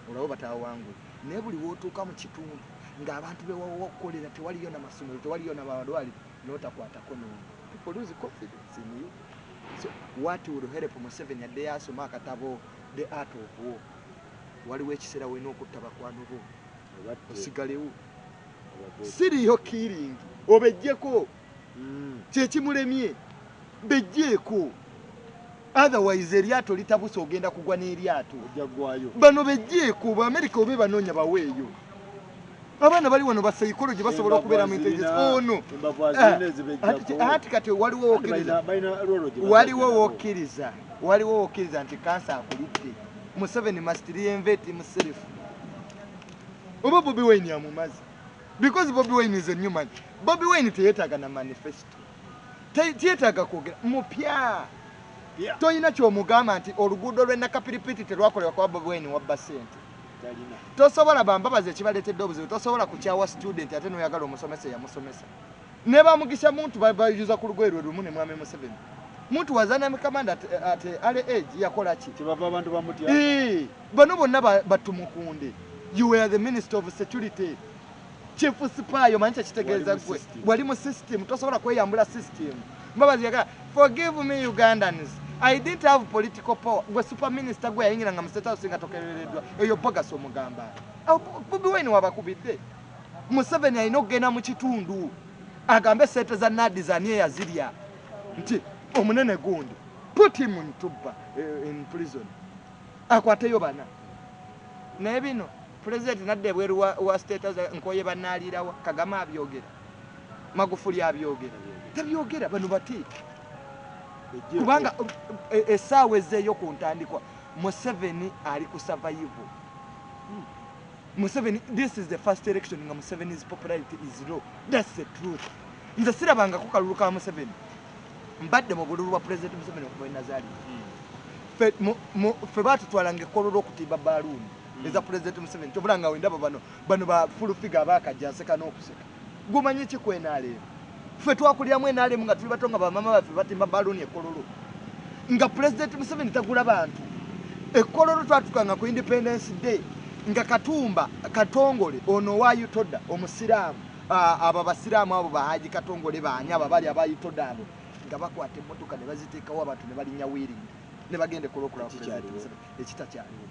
olabo batawangu ne buli wotuka mu kitundu ng'abantu bewawo okukolera tewaliyo na masomero tewaliyo na balwali notakwatako no people lose confidence in you. So what would help Museveni at the asoma akatabo the art of war waliwo ekiseera wena okutta bakwano bo osigalewo siriyo killing obejjeko kyekimulemye bejjeeko otherwise eryato litabusa ogenda kugwa n'eryato bano bejjeeko America obe banoonya baweeyo abana bali wano ba psychology basobola okubeera mu intelligence ono ati kati waliwo wokkiriza nti kansa akulidde Museveni must reinvent himself oba Bobi Wine amumazi because Bobi Wine is a new man. Bobi Wine teyetaaga na manifesto teyetaaga kwogera mupya toyina kyomugamba nti oluguudo lw'ennakapiripiti terwakolebwa kwa Bobi Wine wabba ssente tosobola bambabaza ekibaleetedde obuzibu tosobola kukyawa student ate noyagala omusomesa yamusomesa ne bamugisha muntu bayuza ku lugoye lwe lumu ne mwami Museveni muntu wazana mikamanda ate ale age yakola ki kibava abantu bamutya bano bonna batumukunde you were the minister of security chief spy omanyi kitegeeza gwe wali mu system tosobola kweyambula system mbabazi yaga forgive me Ugandans I didn't have political power. Gwe super minister gwe yayingira nga State House nga tokerereddwa eyo bogus omugamba. Bobi Wine wabakubidde. Museveni alina okugenda mu kitundu agambe sente za nadi za niye yazirya nti omunene gundi put him in prison. Akwateyo bana. Naye bino president nadde bweru wa State House nkoye banaalirawa Kagame abyogera. Magufuli abyogera. Tabyogera bano bati. Kubanga esaawa ezeeyo ku ntandikwa Museveni ali ku survival. Museveni, this is the first election nga Museveni's popularity is low. That's the truth. Nze sirabanga ku kalulu ka Museveni mbadde mu bululu bwa president Museveni okuva Nazali. Fe batutwalanga ekkololo okutimba baluuni eza president Museveni tobulanga wendaba bano ba full figure abakajjaseka n'okuseka gumanyi kikwenaleero fe twakulyamu enale nga tuli batonga bamama baffe batimba baluni ekololo nga president Museveni tagula bantu ekololo twatukanga ku Independence Day nga Katumba Katongole ono wayitoda omusiraamu aba basiraamu abo bahaji Katongole baanyaba bali abayitoda abo nga bakwata emmotoka ne baziteekawo abantu ne balinya wiringi ne bagende kolokula president Museveni ekita kyaliwo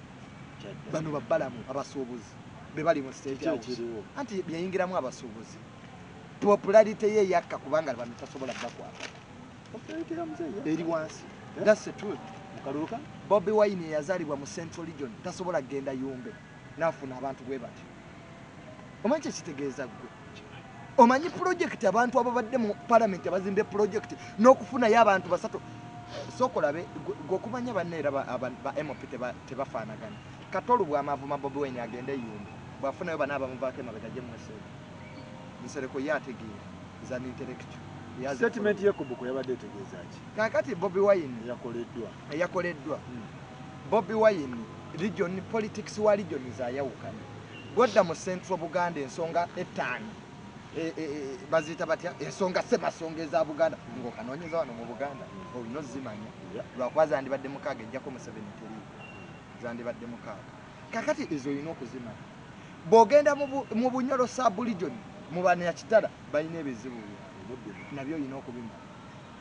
bano babbalamu abasuubuzi be bali mu state anti byayingiramu abasuubuzi popularity ye yakka kubanga abantu tasobola bakwata popularity ya mzee eri wansi that's the truth kaluka Bobi Wine yazalibwa mu Central Region tasobola genda Yumbe nafuna abantu gwe bati omanyi kitegeeza gwe omanyi project abantu ababadde mu parliament abazimbe project n'okufuna y'abantu basatu sokolabe gokumanya banneera ba MOP tebafaanagana katolu bw'amavuma Bobi Wine agende Yumbe bwafunayo bana abamuvaako emabega gye mwesero nsereko yategeera za intellectual statement ye kubuko yabadde tegeeza ki kakati Bobi Wine yakoleddwa Bobi Wine region politics wa region zayawukana godda mu Central Buganda ensonga etaano bazita batya ensonga semasonga eza Buganda ng'okanoonyeza wano mu Buganda olina ozimanya lwakuba zandibadde mukaaga ejjako Museveni teri zandibadde mukaaga kakati ezo olina okuzimanya bw'ogenda mu Bunyoro sub region mu bana ya kitala balina ebizibu nabyo olina okubimanya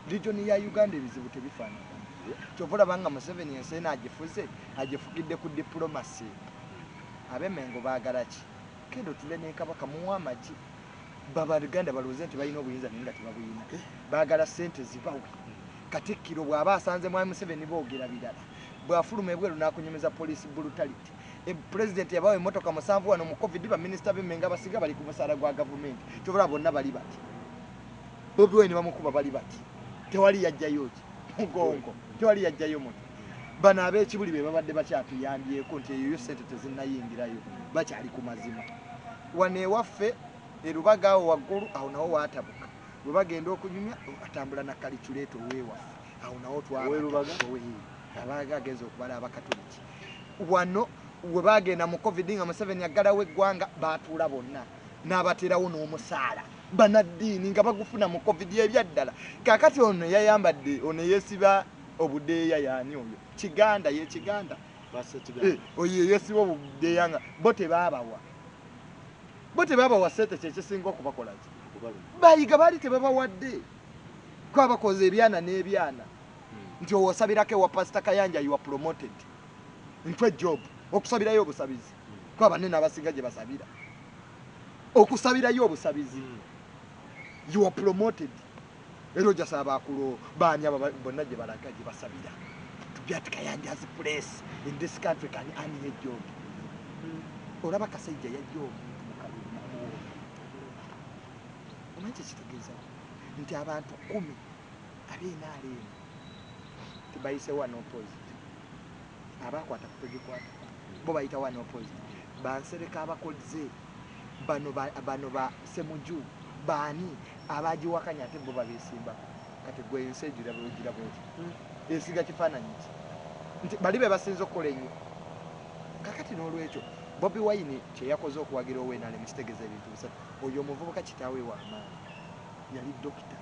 region ya Uganda ebizibu tebifaanagana kyova banga Museveni enseena agifugidde ku diplomacy ab'Emmengo baagala ki kendo tule ne Kabaka muwa amagi baba Uganda balowooza nti balina obuyinza naye nga tebabuyina baagala ssente zibawe Katikkiro bw'aba asanze mwami Museveni boogera birala bw'afuluma ebweru n'akunyumiza police brutality president yabawe emotoka 7 wano mu covid ba minister b'Emmengo abasiga bali ku musaala gwa government kyobula bonna bali bati Bobi Wine bamukuba bali bati tewali yajjayo ki mugongo tewali yajjayo muti bano ab'ekibuli be babadde bakyatuyambyeko nti eyo sente tezinnayingirayo bakyali ku mazima wano ewaffe erubaga awo waggulu awo nawo waatabuka bwe bagenda okunyumya atambula na kaliculeeto ow'ewaffe awo nawo twabaaga agenza okubala abakatoliki wano we bagenda mu covid nga Museveni aggalawo eggwanga baatuula bonna n'abateerawo n'omusaala banaddiini nga bagufuna mu covid ebyaddala kaakati ono yayambadde ono yeesiba obudeeya yaani oyo kiganda ye kiganda oyo yeesiba obudeeya nga bo tebaabawa sente kyekisinga okubakolaki bayiga baali tebabawadde kwabakoze ebyana n'ebyana nti owosabirako ewa pasita Kayanja you are promoted ntwe job okusabirayo obusabizi kwa banene abasinga gye basabira okusabirayo obusabizi you are promoted ero jasaba akulo bani aba bonna gye balaga gye basabira to be at Kayanja's place in this country can earn a job olaba kasajja yajja omuntu mukaluma omanyi kitegeeza nti abantu 10 ab'enaale tibayise one opposite abakwata kutogikwata bo bayita one opposite bansereka abakoze bano ba Semuju bani abagiwakanya ate bo babesimba kati gwe nsejira bogira boti esiga kifaananyi nti bali be basinze okukola ennyo kakati n'olwekyo Bobi Wine kye yakoze okuwagira Owenale mukitegeze ebintu bisatu oyo omuvubuka kitaawe w'amaanyi yali dokita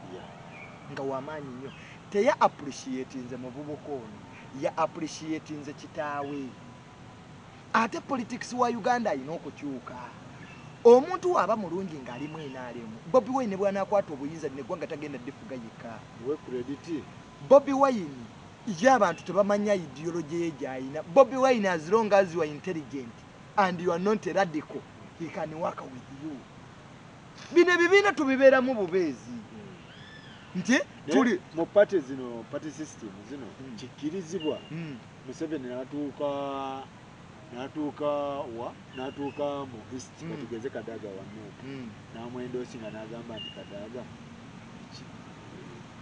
nga w'amaanyi nnyo teya appreciate nze muvubuka ono ya appreciate nze kitaawe ate politics wa Uganda ayina okukyuka omuntu aba mulungi ng'alimu enaalemu Bobi Wine bw'anaakwata obuyinza neggwanga tagenda ddifuga yekka we credit Bobi Wine y'abantu tebamanya ideology ye gy'ayina Bobi Wine as long as you are intelligent and you are not a radical he can work with you bino ebibiina tubibeeramu bubeezi nti tuli mu party zino party system zino kikirizibwa Museveni natuuka mu east katugeze Kadaga wano n'amwendosi nga n'agamba nti Kadaga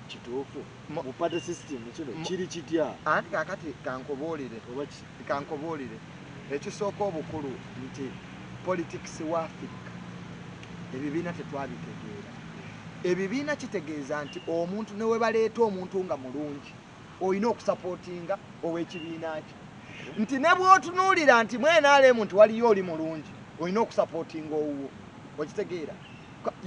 kituufu mu party system kino kiri kitya anti kakati kankoboolere ekisooka obukulu nti politics wa Africa ebibiina tetwabitegeera ebibiina kitegeeza nti omuntu newe baleeta omuntu nga mulungi olina okusapootinga ow'ekibiina kye nti ne bw'otunuulira nti mwenaalemu nti waliyo oli mulungi olina okusapootinga owuwo okitegeera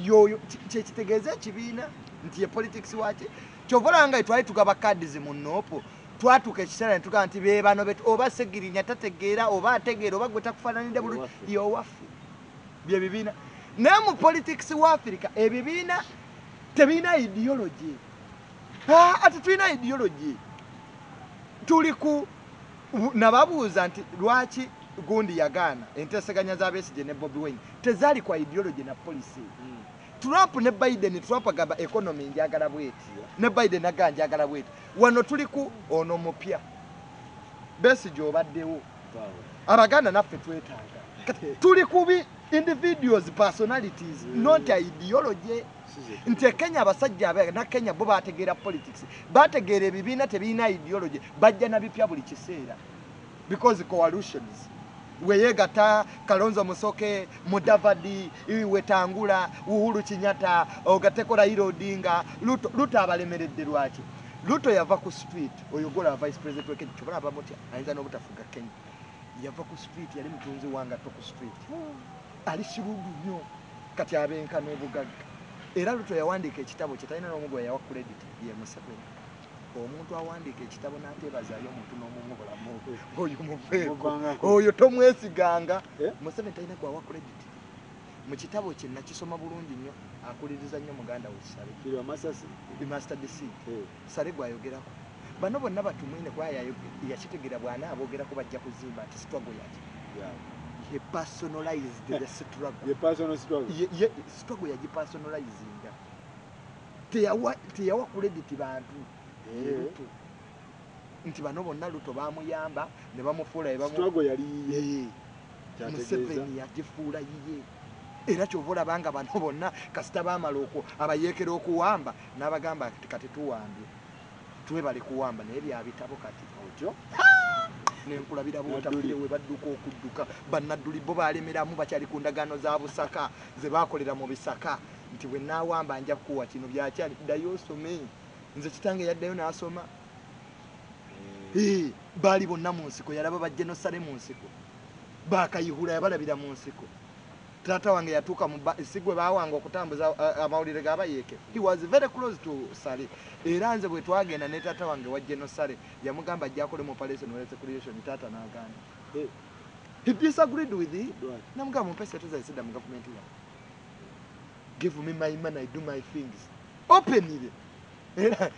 yoyo kyekitegeeza ekibiina nti ye politics waki kyovolanga twali tugaba cards mu noopo twatuuka ekiseera ne tugamba nti be bano oba Segirinya tategeera oba ategeera oba gwe takufaananidde bulungi yowaffe bye bibiina naye mu politics wa Africa ebibiina tebiina ideology ate tulina ideology tuli ku nababuuza nti lwaki gundi yagaana enteeseganya za Besigye ne Bobi Wine tezaali kwa ideology na policy Trump ne Biden Trump agamba economy njagala bweti ne Biden agamba njagala bweti wano tuli ku ono mupya Besigye obaddewo abaganda naffe twetaaga tuli kubi individuals personalities not ideology nti Kenya abasajja na Kenya bo bategeera politics bategeera ebibiina tebiina ideology bajja na bipya buli kiseera because coalitions weyegata Kalonzo Musoke Mudavadi Wetangula Uhuru Kenyatta ogateko Raila Odinga Ruto abalemeredde lwaki Ruto yava ku street oyogola vice president weke kyobola abamutya ayinza n'obutafuga Kenya yava ku street yali mutunzi wanga to ku street ali kirudu nnyo kati abenka n'obugagga era Ruto yawandiika ekitabo kye talina n'omu gwe yawa credit ye Museveni omuntu awandiika ekitabo n'ateebazaayo omuntu n'omumu bulamu oyo muveeko oyo tomwesiganga Museveni talina gwawa credit mu kitabo kye nakisoma bulungi nnyo akuliriza nnyo muganda we Sale kirwa masasi Master DC Sale gwayogerako bano bonna batumwine kwa yakitegeera bwana abogerako bajja kuzimba ati struggle yaki he personalized the struggle ye personal struggle ye struggle yaji personalizinga teyawa credit bantu Ruto nti bano bonna Ruto bamuyamba ne bamufuula struggle yali Museveni yagifuula yiye era kyovola banga bano bonna kasita bamala okwo abayeekera okuwamba n'abagamba kati tuwambye twebale kuwamba naye byabitabo kati otyo nenkulabira botafire we badduka okudduka bannadduli bo balemeramu bakyali ku ndagaano za Busaka ze bakolera mu Bisaka nti bwe naawamba nja kuwa kino byakyali ddayo osome nze kitange yaddayo n'asoma baali bonna mu nsiko yalaba bajjenosale mu nsiko bakayihula yabalabira mu nsiko taata wange yatuuka mu sigwe baawanga okutambuza amawulire g'abayeeke he was very close to Sale era nze bwe twagenda ne taata wange wa Genosale yamugamba ajja akole mu operation or recreation taata n'agaana he disagreed with it namugamba mumpesa tuzayisida mu government ya give me my money I do my things openly era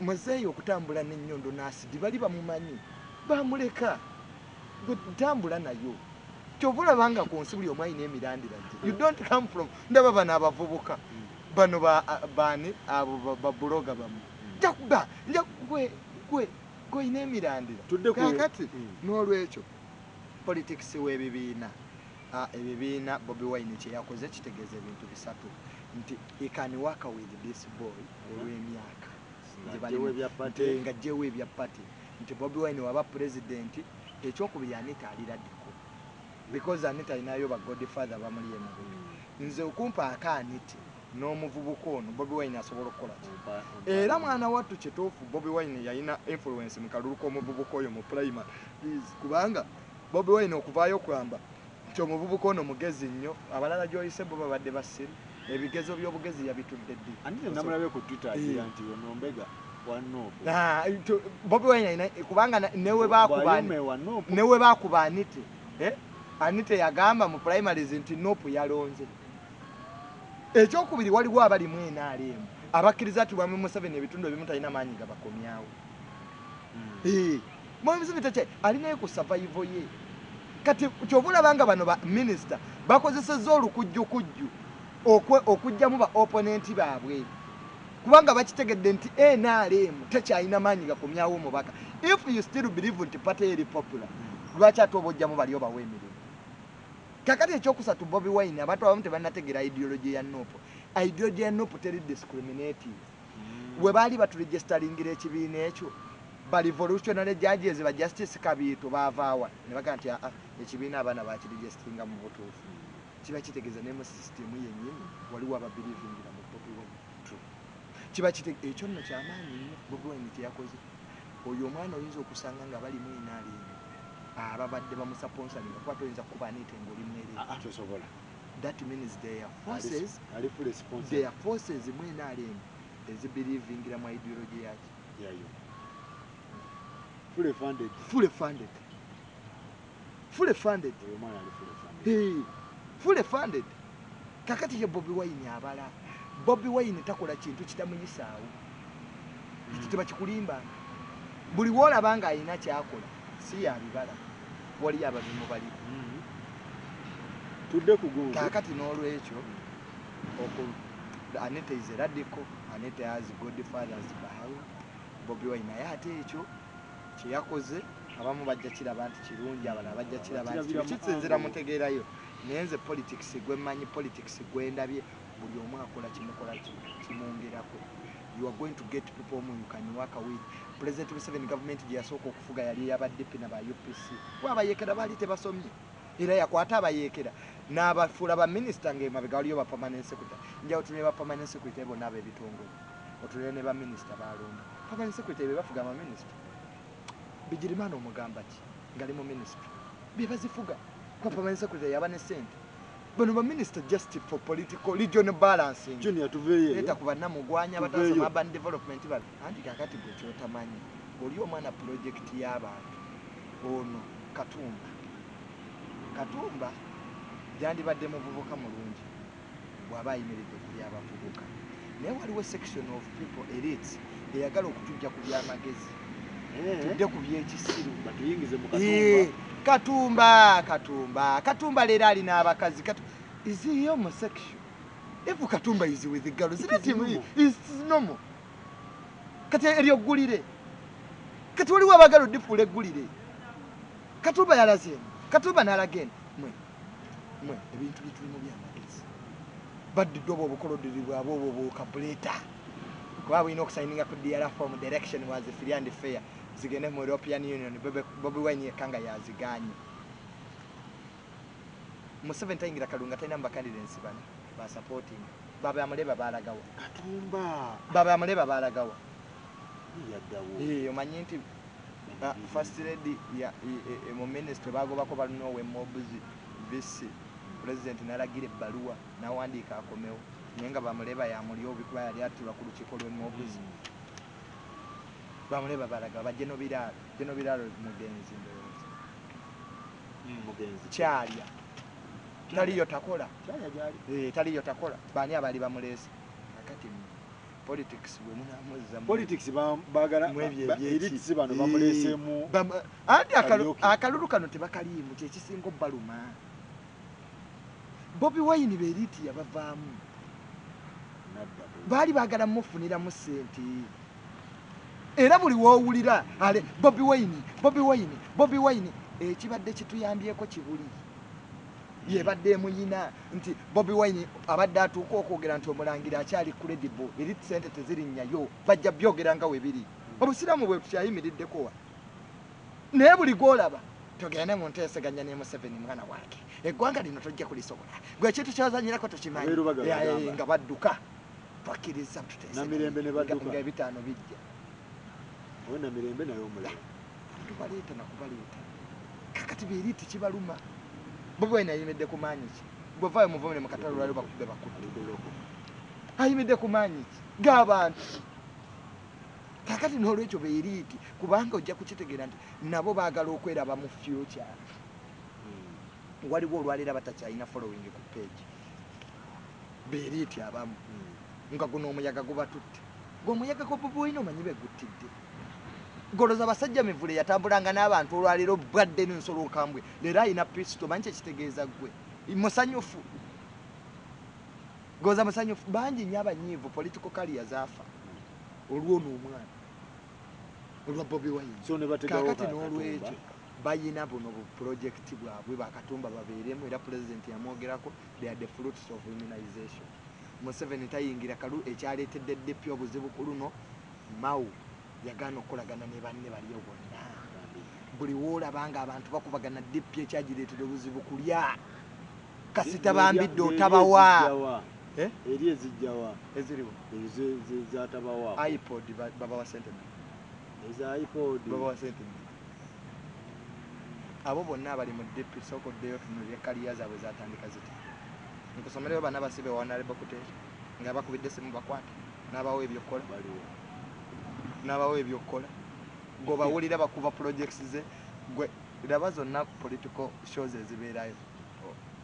muzeeyo okutambula n'ennyondo n'asidi bali bamumanyi bamuleka gutambula nayo kyovula banga ku nsi buli omwayina emirandira you don't come from ndaba bano abavubuka bano baani abo babuloga bamu jakuba gwe ina emirandira kakati n'olwekyo politics w'ebibiina ebibiina Bobi Wine kye yakoze kitegeeza ebintu bisatu nti he can work with this boy olw'emyaka nga jewe ebya party nti Bobi Wine waba president ekyokubiri Anita aliraddeko because Anita inayo ba godfather bamuli emabega nze okumpa akaaniti n'omuvubuka ono Bobi Wine asobola okukola era mwana wattu kituufu Bobi Wine yalina influence mu kalulu k'omuvubuka oyo mu primary kubanga Bobi Wine okuvaayo kwamba nti omuvubuka ono mugezi nnyo abalala gy'oyise bo babadde basiru ebigezo by'obugezi yabitudde ddi Anita namulabe ku Twitter agira nti onombega Bobi Wine kubanga newe bakuba Anita Anita yagamba mu primaries nti Nopu yalonze ekyokubiri waliwo abali mu NRM abakkiriza ati bwami Museveni ebitundu ebimu talina maanyi gabakomyawo mwami Museveni alinayo ku survival ye kati kyobulabanga bano ba minister bakozesezza olukujjukujju okujjamu ba opponent baabwe kubanga bakitegedde nti NRM tekyalina maanyi gakomyawo omubaka if you still believe nti party eri popular lwaki ate obojjamu baliyo bawe emirimu kakati ekyokusatu Bobi Wine abantu abamu tebannategeera ideology ya Nopu ideology ya Nopu teri discriminative we baali baturegistaringira ekibiina ekyo ba revolutionary judges ba justice kabiito baavaawa ne baga nti ekibiina abaana bakiregistinga mu butuufu kiba kitegeeza ne mu system yennyini waliwo ababilivingira mu Bobi Wine kiba ekyo nno kyamaanyi nnyo Bobi Wine kyeyakoze oyo omwana oyinza okusanga nga bali mu NRM ababadde bamusponsoringa kwata oyinza kuba Anita ng'olimu tosobola that means their forces mu NRM ezibelivingira mu ideology yaki fully funded kakati ye Bobi Wine abala Bobi Wine takola kintu kitamuyisaawo ekyo tebakikulimba buli woolabanga alina kyakola si yabibala wali ababimu bali tudde kugungu kakati n'olwekyo Anita is radical Anita has godfathers behind Bobi Wine naye ate ekyo kyeyakoze abamu bajja kiraba nti kirungi abalala bajja kiraba nti kisinzira mutegeerayo naye nze politics gwemmanyi politics gwendabye buli omu akola kimukola kimwongerako you are going to get people whom you can work with President Museveni government gye yasooka okufuga yali yabaddepi na ba UPC wabayeekera baali tebasomye era yakwata abayeekera n'abafuula baminisita ng'emabega waliyo ba permanent secretary njawo tulire ba permanent secretary bonna ab'ebitongole otulire ne baminisita balonda permanent secretary be bafuga amaminisita Bigirimana omugamba ki ngali mu ministry bye bazifuga kwa permanent secretary yaba ne sente bano ba minister just for political regional balancing junior tuveye leta kuba namugwanya batasoma urban development bali anti kakati bwe kyotamanyi oli omwana project y'abantu ono Katumba yandibadde muvubuka mulungi bw'aba ayimiridde ku by'abavubuka naye waliwo section of people elites eyagala okutujja ku by'amagezi tudde ku by'ekisiru batuyingize mu Katumba leero alina abakazi is he homosexual if Katumba is with the girls is normal kati eryoggulire kati waliwo abagala odifuula eggulire Katumba yalaze Katumba n'alagenda mwe ebintu bitulimu by'amagezi baddidde obwo obukoloderi bwabwe obwo bukabuleta kuba bulina okusayininga ku DRA form the election was free and fair zigende mu European Union Bobi Wine yekanga yaziganye Museveni tayingira Kalunga talina candidates bana ba supporting baba amuleba balagawa Katumba baba amuleba balagawa yaddawo omanyi nti first lady ya mu ministry bagobako balinowe mobuzi vice president nalagira ebbaluwa nawandiika akomewo naye nga bamuleba yamulyo bikuba yali atulwa ku lukiiko lw'emmobuzi bamuleba balaga bajeno biralo mugenzi ndowooza mugenzi kyalya taliyo takola kyalya gyali taliyo takola bani abali bamuleese kakati politics bwe munamuzza politics bagala elitizi bano bamuleesemu anti akalulu kano tebakaliimu kyekisinga obbaluma Bobi Wine beriti yabavaamu baali baagala mufuniramu ssente era buli woowulira ale Bobi Wine ekibadde kituyambyeko kibuli yebadde emuyina nti Bobi Wine abadde atuuka okwogera nti omulangira akyali credible eri ssente tezirinnyayo bajja byogera nga webiri obusiraamu bwe tukyayimiriddeko wa naye buli gwolaba togende mu nteeseganya ne Museveni mwana wange eggwanga lino tojja kulisobola gwe ekintu kyazanyirako tokimanyi nga badduka twakkiriza namirembe ne badduka nga ebitaano bijja owe namirembe naye omulala tubaleeta nakubaleeta kakati beeriti kibaluma Bobi Wine ayimidde ku maanyi ki bwevaayo muvumire mu katale lwali bakube bakuddoloko ayimidde ku maanyi ki g'abantu kakati n'olwekyo beeriti kubanga ojja kukitegeera nti nabo baagala okweraba mu future waliwo olwaleero batakyalina following ku page beeriti abamu nga guno omuyaga gubatutte gweomuyaga gwa Bobi Wine omanyi beguttidde goloza abasajja mivule yatambulanga n'abantu olwaleero bwadde n'ensolo nkambwe leero ayina pisto manyi kyekitegeeza gwe musanyufu goza musanyufu bangi nnyo abanyiivu political career zaafa olw'ono omwana olwa Bobi Wine kakati n'olwekyo bayina buno bu project bwabwe bakatumba babeeremu era president yamwogerako they are the fruits of immunization Museveni tayingira kalu ekyaleetedde DP obuzibu ku luno Mau yagaana okukolagana ne banne baliyo bonna buli woolabanga abantu bakubagana DP ekyagireetedde obuzibu kulya kasita bambidde otabawa eri ezijjawa eziriwo ezatabawa iPod babawa sente eza iPod babawa sente abo bonna abali mu DP sokoddeyo tunulye kaliya zaabwe zatandika ziti nkusomereyo bana basibe wanalebo kuteesha nga bakubidde simu bakwate n'abawo ebyokukola n'abawo ebyokukola ng'obawulira bakuba projects ze gwe laba zonna political shows ezibeerayo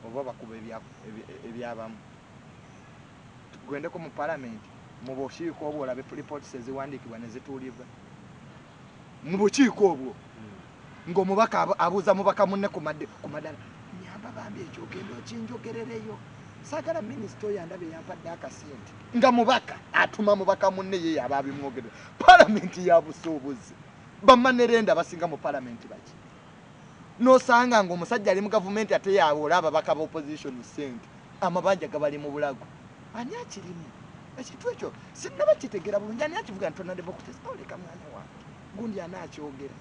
oba bakuba ebyabamu gwendeko mu parliament mu bukiiko obwo olabe reports eziwandiikibwa ne zituulibwa mu bukiiko obwo ng'omubaka abuuza mubaka munne ku madala nyamba bambi ekyo ogenda okinjogerereyo saagala minisita oyo andabe yampadde akasente nga mubaka atuma mubaka munne ye yaba abimwogerera palamenti ya busuubuzi bamanerenda basinga mu palamenti baki n'osanga ng'omusajja ali mu gavumenti ate yawola ababaka ba opposition sente amabanja gabali mu bulago ani akirimu ekintu ekyo sinnaba kitegeera bulungi ani akivuga nti tonadde bokutesa oleka mwana wange gundi anaakyogera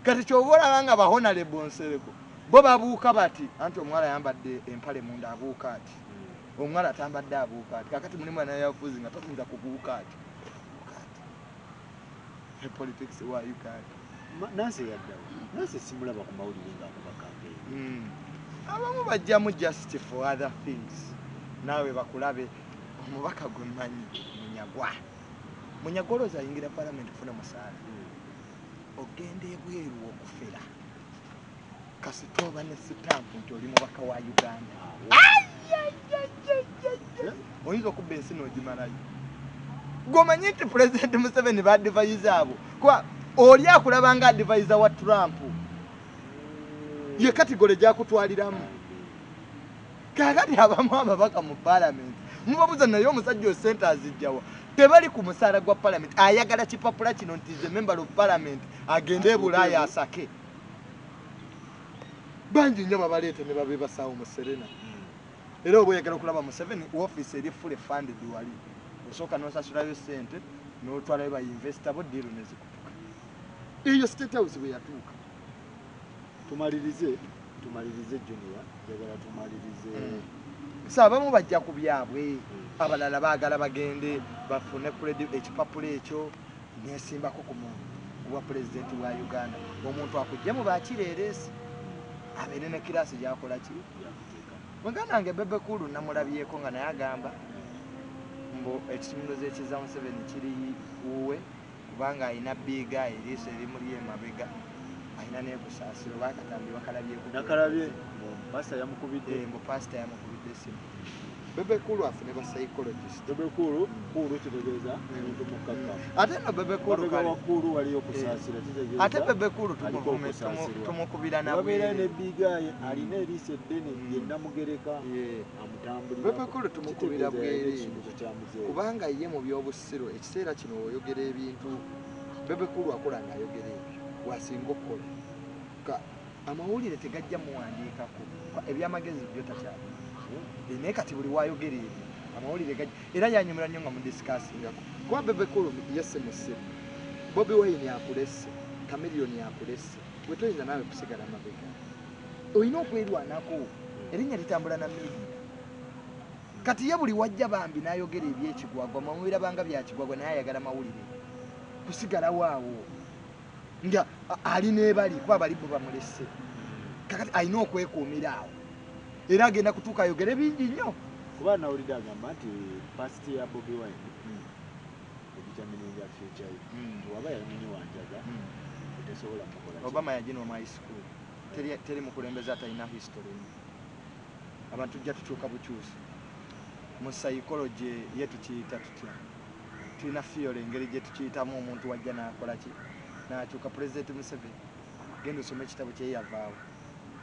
kati kyoba olabanga bahonorable Nsereko bo babuuka bati anti omuwala yambadde empale munda abuuka ati omuwala atambadde abuuka ati kakati mulimu anayafuzi nga tosinza kubuuka ati politics wa Uganda nansi yaddawo nansi simulaba ku mawulire ng'akuba campaign abamu bajjamu just for other things naawe bakulabe omubaka gwe mmanyi Munyagwa olowooza ayingira parliament kufuna musaala ogenda ebweru okufera kasita oba ne sitampu nti oli mubaka wa Uganda oyinza okubba ensi n'ogimalayo gwomanyi nti President Museveni baadivaiza abo kuba oli akulaba nga adivaiza wa Trump ye katigole gyakutwaliramu kakati abamu ababaka mu parliament mubabuza naye omusajja osente azijjawa tebali ku musaala gwa parliament ayagala kipapula kino nti ze member of parliament agende Bulaaya asake bangi nnyo babaleeta ne babeebasaawo mu Serena era oba oyagala okulaba Museveni office eri fully funded wali osooka n'osasulayo ssente n'otwalayo ba investable deal ne zikutuka. Eyo State House bwe yatuuka. Tumalirize Junior, njagala tumalirize. Abamu bajja ku byabwe, abalala baagala bagende bafune ekipapula ekyo nesimbako ku muntu obwa pulezidenti wa Uganda. Omuntu akujja mu bakireeresi abeere ne kirasi gyakola ki. Muganda wange Bebe Cool namulabyeko nga naye agamba mbu ekisumuluzo ekiza Museveni kiri wuwe kubanga alina bbiga eriiso erimuli emabega alina neekusaasira oba akatambi bakalabyeko. Nakalabye pasita yamukubidde. Mbu pasita yamukubidde essimu. Bebe Cool afune ba psychologist. Bebe Cool kitegeeza ebintu mukkakkamu. Ate no Bebe Cool kale wakulu waliyo kusaasira kitegeeza. Ate Bebe Cool tumukubira na bwere ne bbiga ye alina eriiso eddene yenna mugereka amutambulira. Bebe Cool tumukubira bwere kubanga ye mu byobusiro ekiseera kino oyogera ebintu Bebe Cool akola ng'ayogera ebyo wasinga okukola. Amawulire tegajja muwandiikako ebyamagezi byo takyali. Naye kati buli wayogera ebyo amawulire gajja era yanyumira nnyo nga mudisikaasingako. Kuba Bebe Cool yesse musiru, Bobi Wine yakulesse, Chameleone yakulesse, bwe toyinza naawe kusigala mabega. Olina okwerwanako, erinnya litambula na media. Kati ye buli wajja bambi n'ayogera ebyekigwagwa mamubira banga byakigwagwa naye ayagala mawulire kusigalawo awo nga ali n'ebali kuba abali bo bamulesse. Kakati alina okwekuumira awo era agenda kutuuka ayogere bingi nnyo. Kuba nawulidde agamba nti pasiti ya Bobi Wine egitaminiza future ye waba yalimunyi wanjaga etesobola mukola. Obama yagina mu high school teri mukulembeza atalina history. Abantu tujja tukyuka bukyusi mu psychology ye tukiyita tutya, tulina theory engeri gye tukiyitamu omuntu wajja n'akola ki n'akyuka. President Museveni genda osome ekitabo kye yavaawo.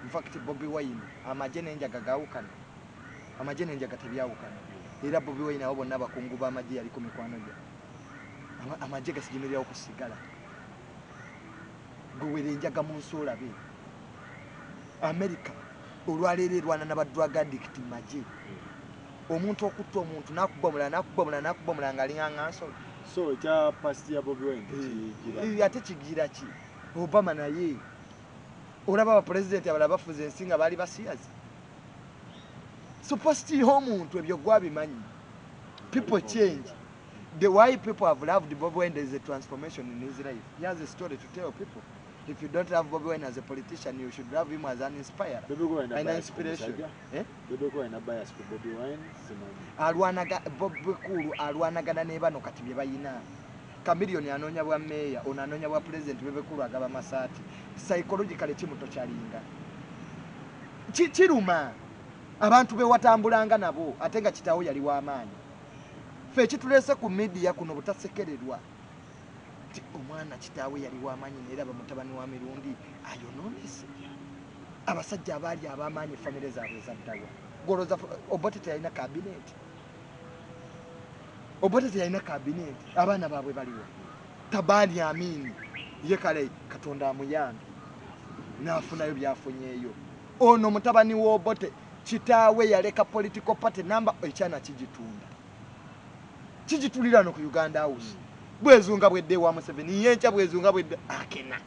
In fact Bobi Wine amagye n'enjaga gaawukana, amagye n'enjaga tebyawukana era Bobi Wine abo bonna abakungu b'amagye yali ku mikwano gye amagye gasigimirirawo kusigala gowera enjaga mu nsi olabe. America olwaleero erwana n'abadrug addict magye. Omuntu okutta omuntu n'akubba omulala ng'alinganga nsolo. So ekya pasiti ya Bobi Wine tekigira. Ate kigira ki? Obama naye olaba abapulezidenti abalala bafuza ensi nga baali basiyazi. So pasiti y'omuntu ebyo gwabimanyi. People change. The why people have loved Bobi Wine, there is a transformation in his life. He has a story to tell people. If you don't have Bobi Wine as a politician, you should have him as an inspirer, an inspiration. Bebe Cool na bias ku Bobi Wine simanyi. Alwanaga Bobi Cool alwanagana ne bano kati bye bayina. Chameleone anoonya bwa meya, ono anoonya bwa president. Bebe Cool agaba masaati. Psychologically kimuto kyalinga. Kiruma abantu be watambulanga nabo ate nga kitawo yali w'amaanyi. Ffe kitulese ku media kuno butasekererwa. Omwana kitaawe yali w'amaanyi neera bamutabani wa mirundi ayonoonese. Abasajja abaali ab'amaanyi famire zaabwe zaddawa. Goloza Obote teyalina kabineeti. Obote teyalina kabineeti. Abaana baabwe baliwa. Tabaani Amini ye kale Katonda amuyambe n'afunayo byafunyeeyo. Ono mutabani w'Obote kitaawe yaleka political party namba ekyana kigitulira no ku Uganda House. Bwezunga bwedde wa Museveni yencha bwezunga bwedde akena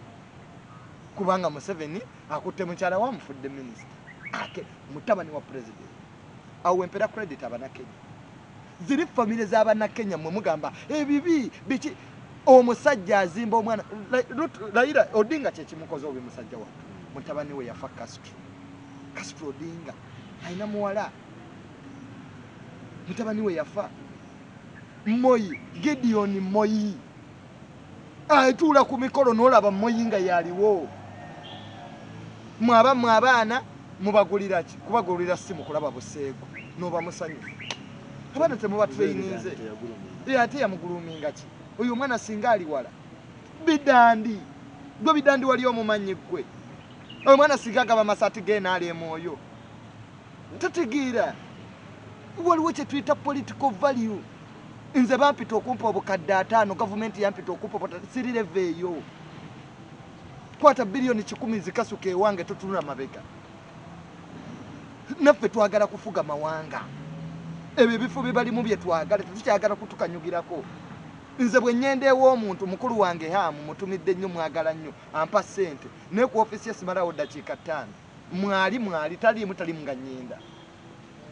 kubanga Museveni akutte mukyala wa mufudde minister ake mutabani wa president awo empera credit abanakenya ziri family z'abanakenya mwe mugamba ebibi biki omusajja azimba omwana Raila Odinga kye kimukoze obi musajja wa mutabani we yafa Castro Odinga aina muwala mutabani we yafa Moi Gideon Moi aitula ku mikolo n'olaba Moi nga yaliwo mwabana mubagulira ki kubagulira simu kulaba buseego n'oba musanyufu abana temuba traininze ate yamuguluminga ki oyo mwana singa ali wala bidandi gwe bidandi wali omumanyi gwe oyo mwana singa agaba masati ge n'ali emwoyo tutigira waliwo kye tuyita political value. Nze bampita okumpa obukadde 5 gavumenti yampita okumpa sirireveeyo kwata bilioni 10 zikasuka ewange totunula mabega naffe twagala kufuga mawanga ebyo bifo bibali mu bye twagala tetukyagala kutukanyugirako. Nze bwe nyendeewo omuntu mukulu wange Hamu mutumidde nnyo mwagala nnyo ampa ssente ne ku ofisi esimalawo ddakiika 5 mwali taliimu nga nnyenda.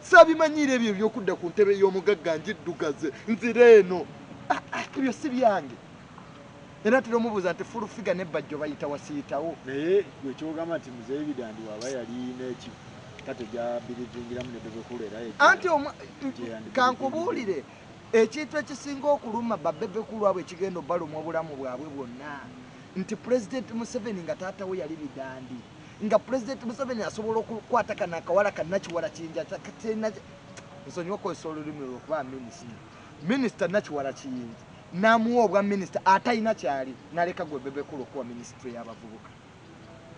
Sabimanyire ebyo by'okudda ku ntebe y'omugagga njiddugaze nzira eno. Ebyo si byange. Era tulamubuuza nti full figure ne bajjo bayita wasiitawo. Naye gwe kyogamba nti Muzeeyi Bidandi waba yali n'eki kate gya bilivingiramu ne Bebekulu era anti kankubuulire ekintu ekisinga okuluma Bebekulu abo ekigenda obbaluma obulamu bwabwe bwonna nti President Museveni nga taata we yali Bidandi nga President Museveni asobola okukwata kana akawala Nakiwala Kiyinja nsonyiwa okozesa olulimi lwokuba minisita Nakiwala Kiyinja n'amuwa obwa minisita atalina kyali n'aleka gwe Bebekulu okuwa minisitule y'abavubuka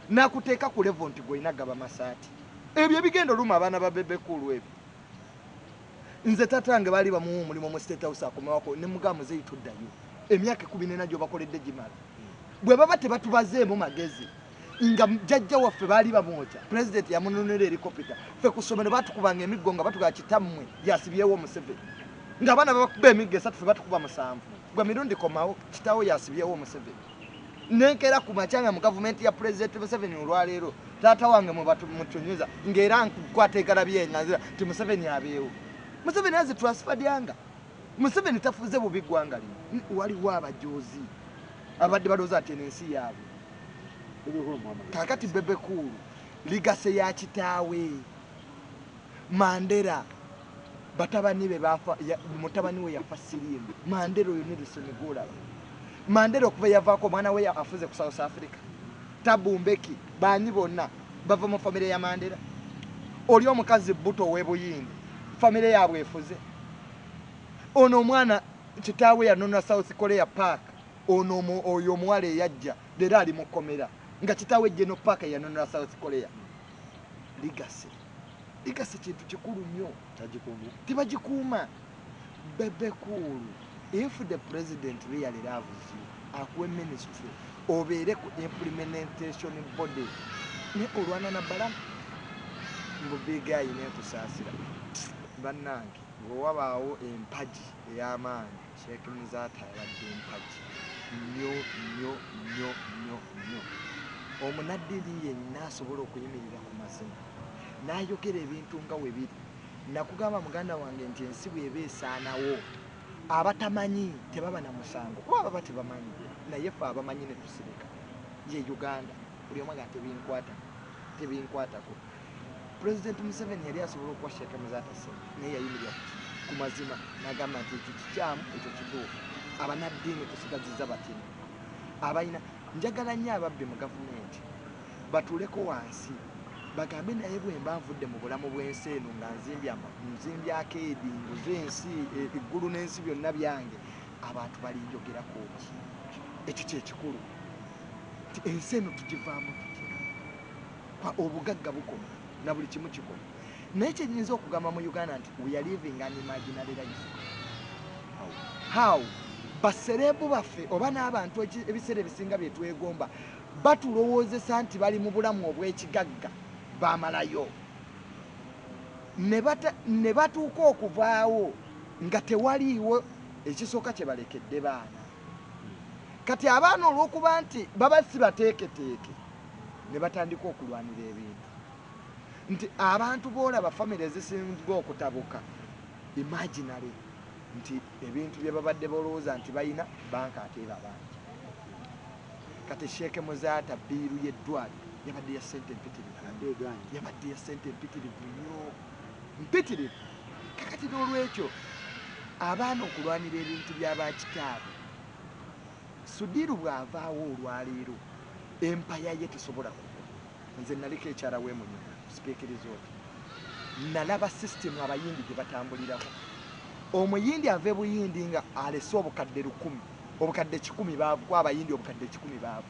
n'akuteeka ku levo nti gw'olina gaba masaati. Ebyo ebigenda oluma abaana ba Bebekulu ebyo. Nze tatange baali bamuwa omulimu mu State House akomewako ne mugamba Muzeeyi tuddayo emyaka 14 gyo bakoledde gimala. Bwe baba tebatubazeemu magezi nga jjajja waffe baali bamwokya President yamunonera helikopita ffe ku ssomero batukubanga emiggo nga batugaa kitammwe yasibyewo Museveni nga abaana babakuba emiggo 3 ffe batukuba 7 gwa mirundi komawo kitaawo yasibyewo Museveni. Nenkera ku makyanga mu gavumenti ya President Museveni olwaleero taata wange mutunyuza ng'era nkwata egala byenazira ti Museveni abeewo. Museveni azi transferred yanga. Museveni tafuze bubi ggwanga lino. Waliwo abajoozi abadde balooza ati ensi yaabwe. Kakati Bebekulu ligase ya kitaawe Mandela batabani be bafa mutabani we yafa Sirimba. Mandela oyo Nelson Golaba. Mandela okuva yavaako mwana we afuze ku South Africa. Thabo Mbeki baani bonna bava mu famire ya Mandela. Oli omukazi Bhutto we Buyindi famire yaabwe efuze. Ono omwana kitaawe yanona South Korea Park. Ono oyo omuwala eyajja leero ali mu kkomera nga kitaawe General Park yanona South Korea. Ligase kintu kikulu nnyo tibagikuuma. Bebekulu if the president really loves you akuwe ministry obeere ku implementation body ne olwana na balamu mubiga ine kusaasira bannange bwewabaawo empaji ey'amaanyi Sheikh Muzata yabadde empaji nnyo omunaddiri yenna asobola okuyimirira ku mazima n'ayogera ebintu nga we biri. Nakugamba muganda wange nti ensi bw'eba esaanawo abatamanyi tebaba na musango kuba baba tebamanyi naye ffe abamanyi ne tusirika ye Uganda buli omu agamba tebinkwatako. President Museveni yali asobola okuwa Sheikh Muzata naye yayimirira ku mazima n'agamba nti ekyo kikyamu ekyo kituufu abanaddiini tusigaziza batini abalina njagala nnyo ababbi mu gavumenti batuuleko wansi bagambe naye bwe mba nvudde mu bulamu bw'ensi eno nga nzimbyako nguze ensi eggulu n'ensi byonna byange abantu balinjogerako ki. Ekyo kyekikulu ensi eno tugivaamu tutya obugagga bukoma na buli kimu kikoma. Naye kyenyinza okugamba mu Uganda nti we are living an imaginary life. How baserebu baffe oba n'abantu ebiseera ebisinga bye twegomba batulowoozesa nti bali mu bulamu obw'ekigagga bamalayo ne batuuka okuvaawo nga tewaliiwo ekisooka kye balekedde baana. Kati abaana olw'okuba nti baba si bateeketeeke ne batandika okulwanira ebintu nti abantu boolaba famire ezisinga okutabuka imaginary nti ebintu bye babadde balowooza nti balina banka ateeba bangi. Kati Sheikh Muzata biiru y'eddwaliro yabadde ya ssente mpitirivu nnyo mpitirivu. Kakati n'olwekyo abaana okulwanira ebintu by'abakitaabwe Sudiru bw'avaawo olwaleero empaya ye tesobola kugwa. Nze naliko ekyala w'emunyuma sipiikiriza oti nalaba sisitemu abayindi gye batambulirako. Omuyindi ava Buyindi nga alese obukadde 1000 obukadde 100 baavu abayindi obukadde 10 baavu.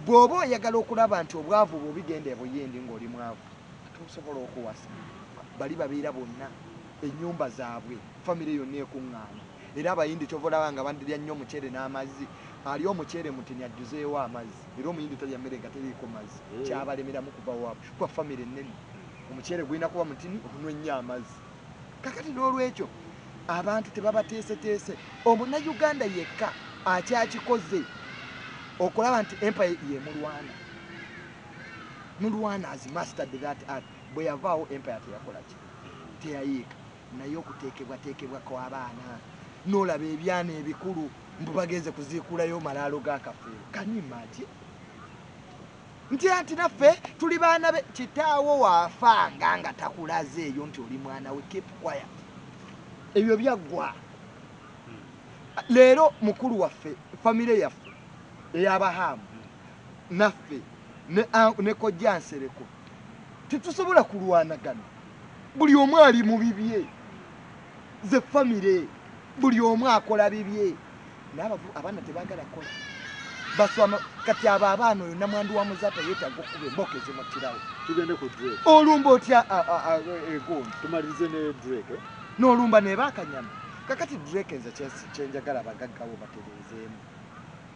Bw'oba oyagala okulaba nti obwavu bw'obigenda e Buyindi ng'oli mwavu tosobola okuwasa. Bali babeera bonna ennyumba zaabwe famire yonna ekuŋŋaana era abayindi kyova olaba nga bandirya nnyo omuceere n'amazzi. Ali omuceere mutini ajjuzeewo amazzi era omuyindi talya mmere nga teriiko mazzi kyabalemeramu kuva waabwe kuba famire ennene omuceere gulina kuba mutini okunywa ennyo amazzi. kakati n'olwekyo abantu tebabateeseteese omunnayuganda yekka akyakikoze okulaba nti empire ye mulwana as mastered that art bwe yavaawo empire teyakola ki teyayiika naye okuteekebwateekebwako abaana n'olaba ebyana ebikulu mbu bagenze kuziikulayo malaalo g'akafeero kanimagi nti anti naffe tuli baana be kitaawo waafanga nga takulaze eyo nti oli mwana we keep quiet ebyo byaggwa leero mukulu waffe famire yaffe ey'abahamu naffe ne kojja Nsereko tetusobola kulwanagana buli omu ali mu bibye ze famire buli omu akola bibye abaana tebaagala kola basoma kati abo abaana oyo namwandu wa muzaata yeetaaga okuba emboka ezimukirawo tugende ku Drake olumba otya egondi tumalirize ne Drake n'olumba neeba akanyama kakati Drake nze kyenjagala abagaggawo batereezeemu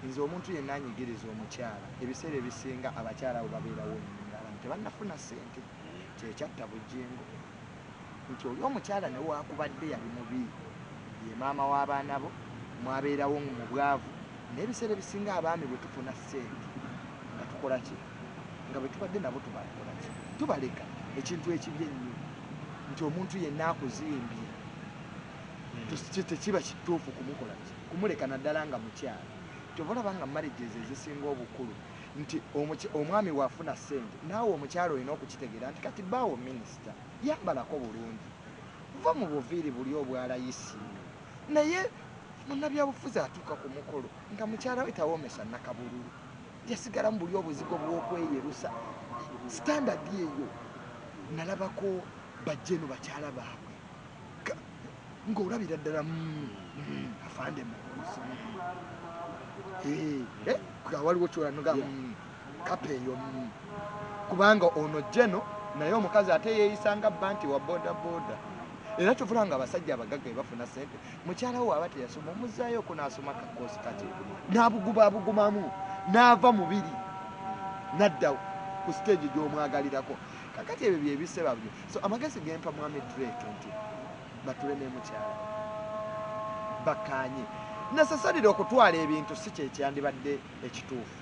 nze omuntu yenna anyigiriza omukyala ebiseera ebisinga abakyala abo babeerawo ngala tebannafuna ssente kyekyatta bujjengo nti oli omukyala ne waakubadde yali mubi ye maama w'abaana bo mwabeerawo mu bwavu n'ebiseera ebisinga abaami bwe tufuna ssente nga tukola ki nga bwe tubadde nabo tubakola ki tubaleka ekintu ekibi ennyo nti omuntu yenna akuzimbye tekiba kituufu kumukola ki kumuleka naddala nga mukyala tobalaba nga marriages ezisinga obukulu nti omwami waafuna ssente naawe omukyala olina okukitegeera nti kati baawo minisita yambalako bulungi va mu buviiri buli obwalayisi naye munnabyabufuzi atuuka ku mukolo nga mukyala we tawoomesa nakabululu yasigala mu buli obuzigo bw'okweyerusa standard eyo nalabako bajjeno bakyala baabwe ng'olabira ddala afande mukuzi waliwo kyolanoga kapa eyo kubanga ono jeno naye omukazi ate yeeyisanga banti wa bodaboda era kyovula nga abasajja abagagga bafuna ssente mukyalawo aba teyasoma omuzaayo ko n'asoma kakoosi kati n'abugumamu n'ava mubiri nadda ku stage gy'omwagalirako kakati ebyo byebiseba byo so amagezi gempa mwami Drake nti batule ne mukyala bakanye nesesalira okutwala ebintu si kyekyandibadde ekituufu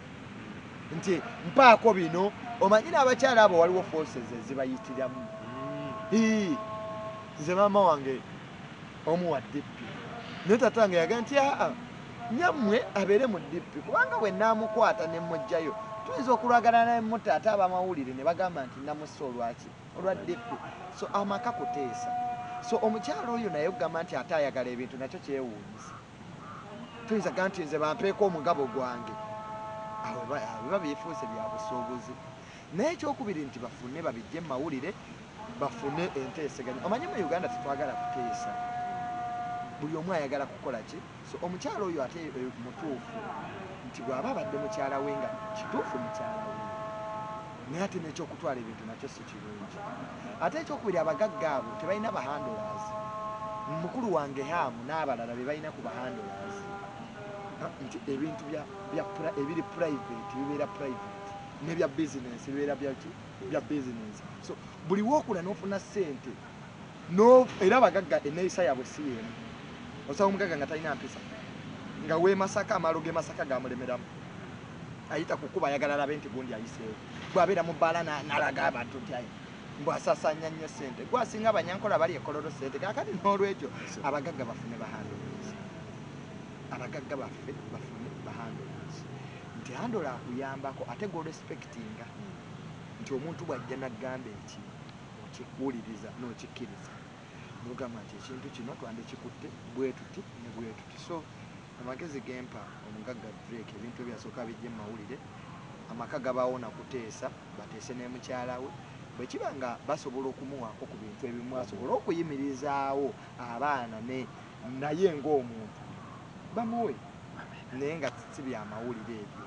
nti mpaako bino omanyira abakyala abo waliwo forces ezibayitiramu nze maama wange omu wa dippi naye tatange yaga nti nyammwe abeere mu dippi kubanga bwe naamukwata ne mujjayo tuyinza okulwagana naye mutaate abamawulire ne bagamba nti namussa olwaki olwa dippi so amaka kuteesa so omukyala oyo naye okugamba nti ate ayagala ebintu nakyo kyewuunyisa tuyinza ga nti nze bampeeko omugabo gwange awo biba byefuuse bya busuubuzi naye ekyokubiri nti bafune babijje mu mawulire bafune enteeseganya omanyi mu Uganda tetwagala kuteesa buli omu ayagala kukola ki so omukyala oyo ate mutuufu nti bw'aba abadde mukyala we nga kituufu mukyala we naye ate n'ekyokutwala ebintu nakyo si kirungi ate ekyokubiri abagagga abo tebalina bahandolazi mukulu wange hamu n'abalala be balina ku bahandolazi nti ebintu ebiri private bibeera private n'ebya bizinensi bibeera bya bizinensi so buli wookula n'ofuna ssente era abagagga enneeyisa yaabwe si yeemu osaba omugagga nga talina mpisa nga we Masaka amaalo ge Masaka gamulemeramu ayita kukuba ayagala alabe nti gundi ayiseewo bw'abeera mu bbaala n'alaga abantu nti bw'asasanya nnyo ssente gwasinga abanyankola bali ekololo ssente kakati n'olwekyo abagagga bafune bahandolazi abagagga baffe bafune bahandolazi nti handola akuyambako ate gw'orespektinga nti omuntu bw'ajja n'aggamba eki okikuwuliriza n'okikkiriza n'ogamba nti ekintu kino twandikikutte bwe tuti ne bwe tuti so amagezi gempa omugagga Drake ebintu ebyasooka bijje mu mawulire amaka gabaawo nakuteesa bateese ne mukyala we bwe kiba nga basobola okumuwaako ku bintu ebimu asobola okuyimirizaawo abaana naye ng'omuntu bamuwe naye nga si byamawulire ebyo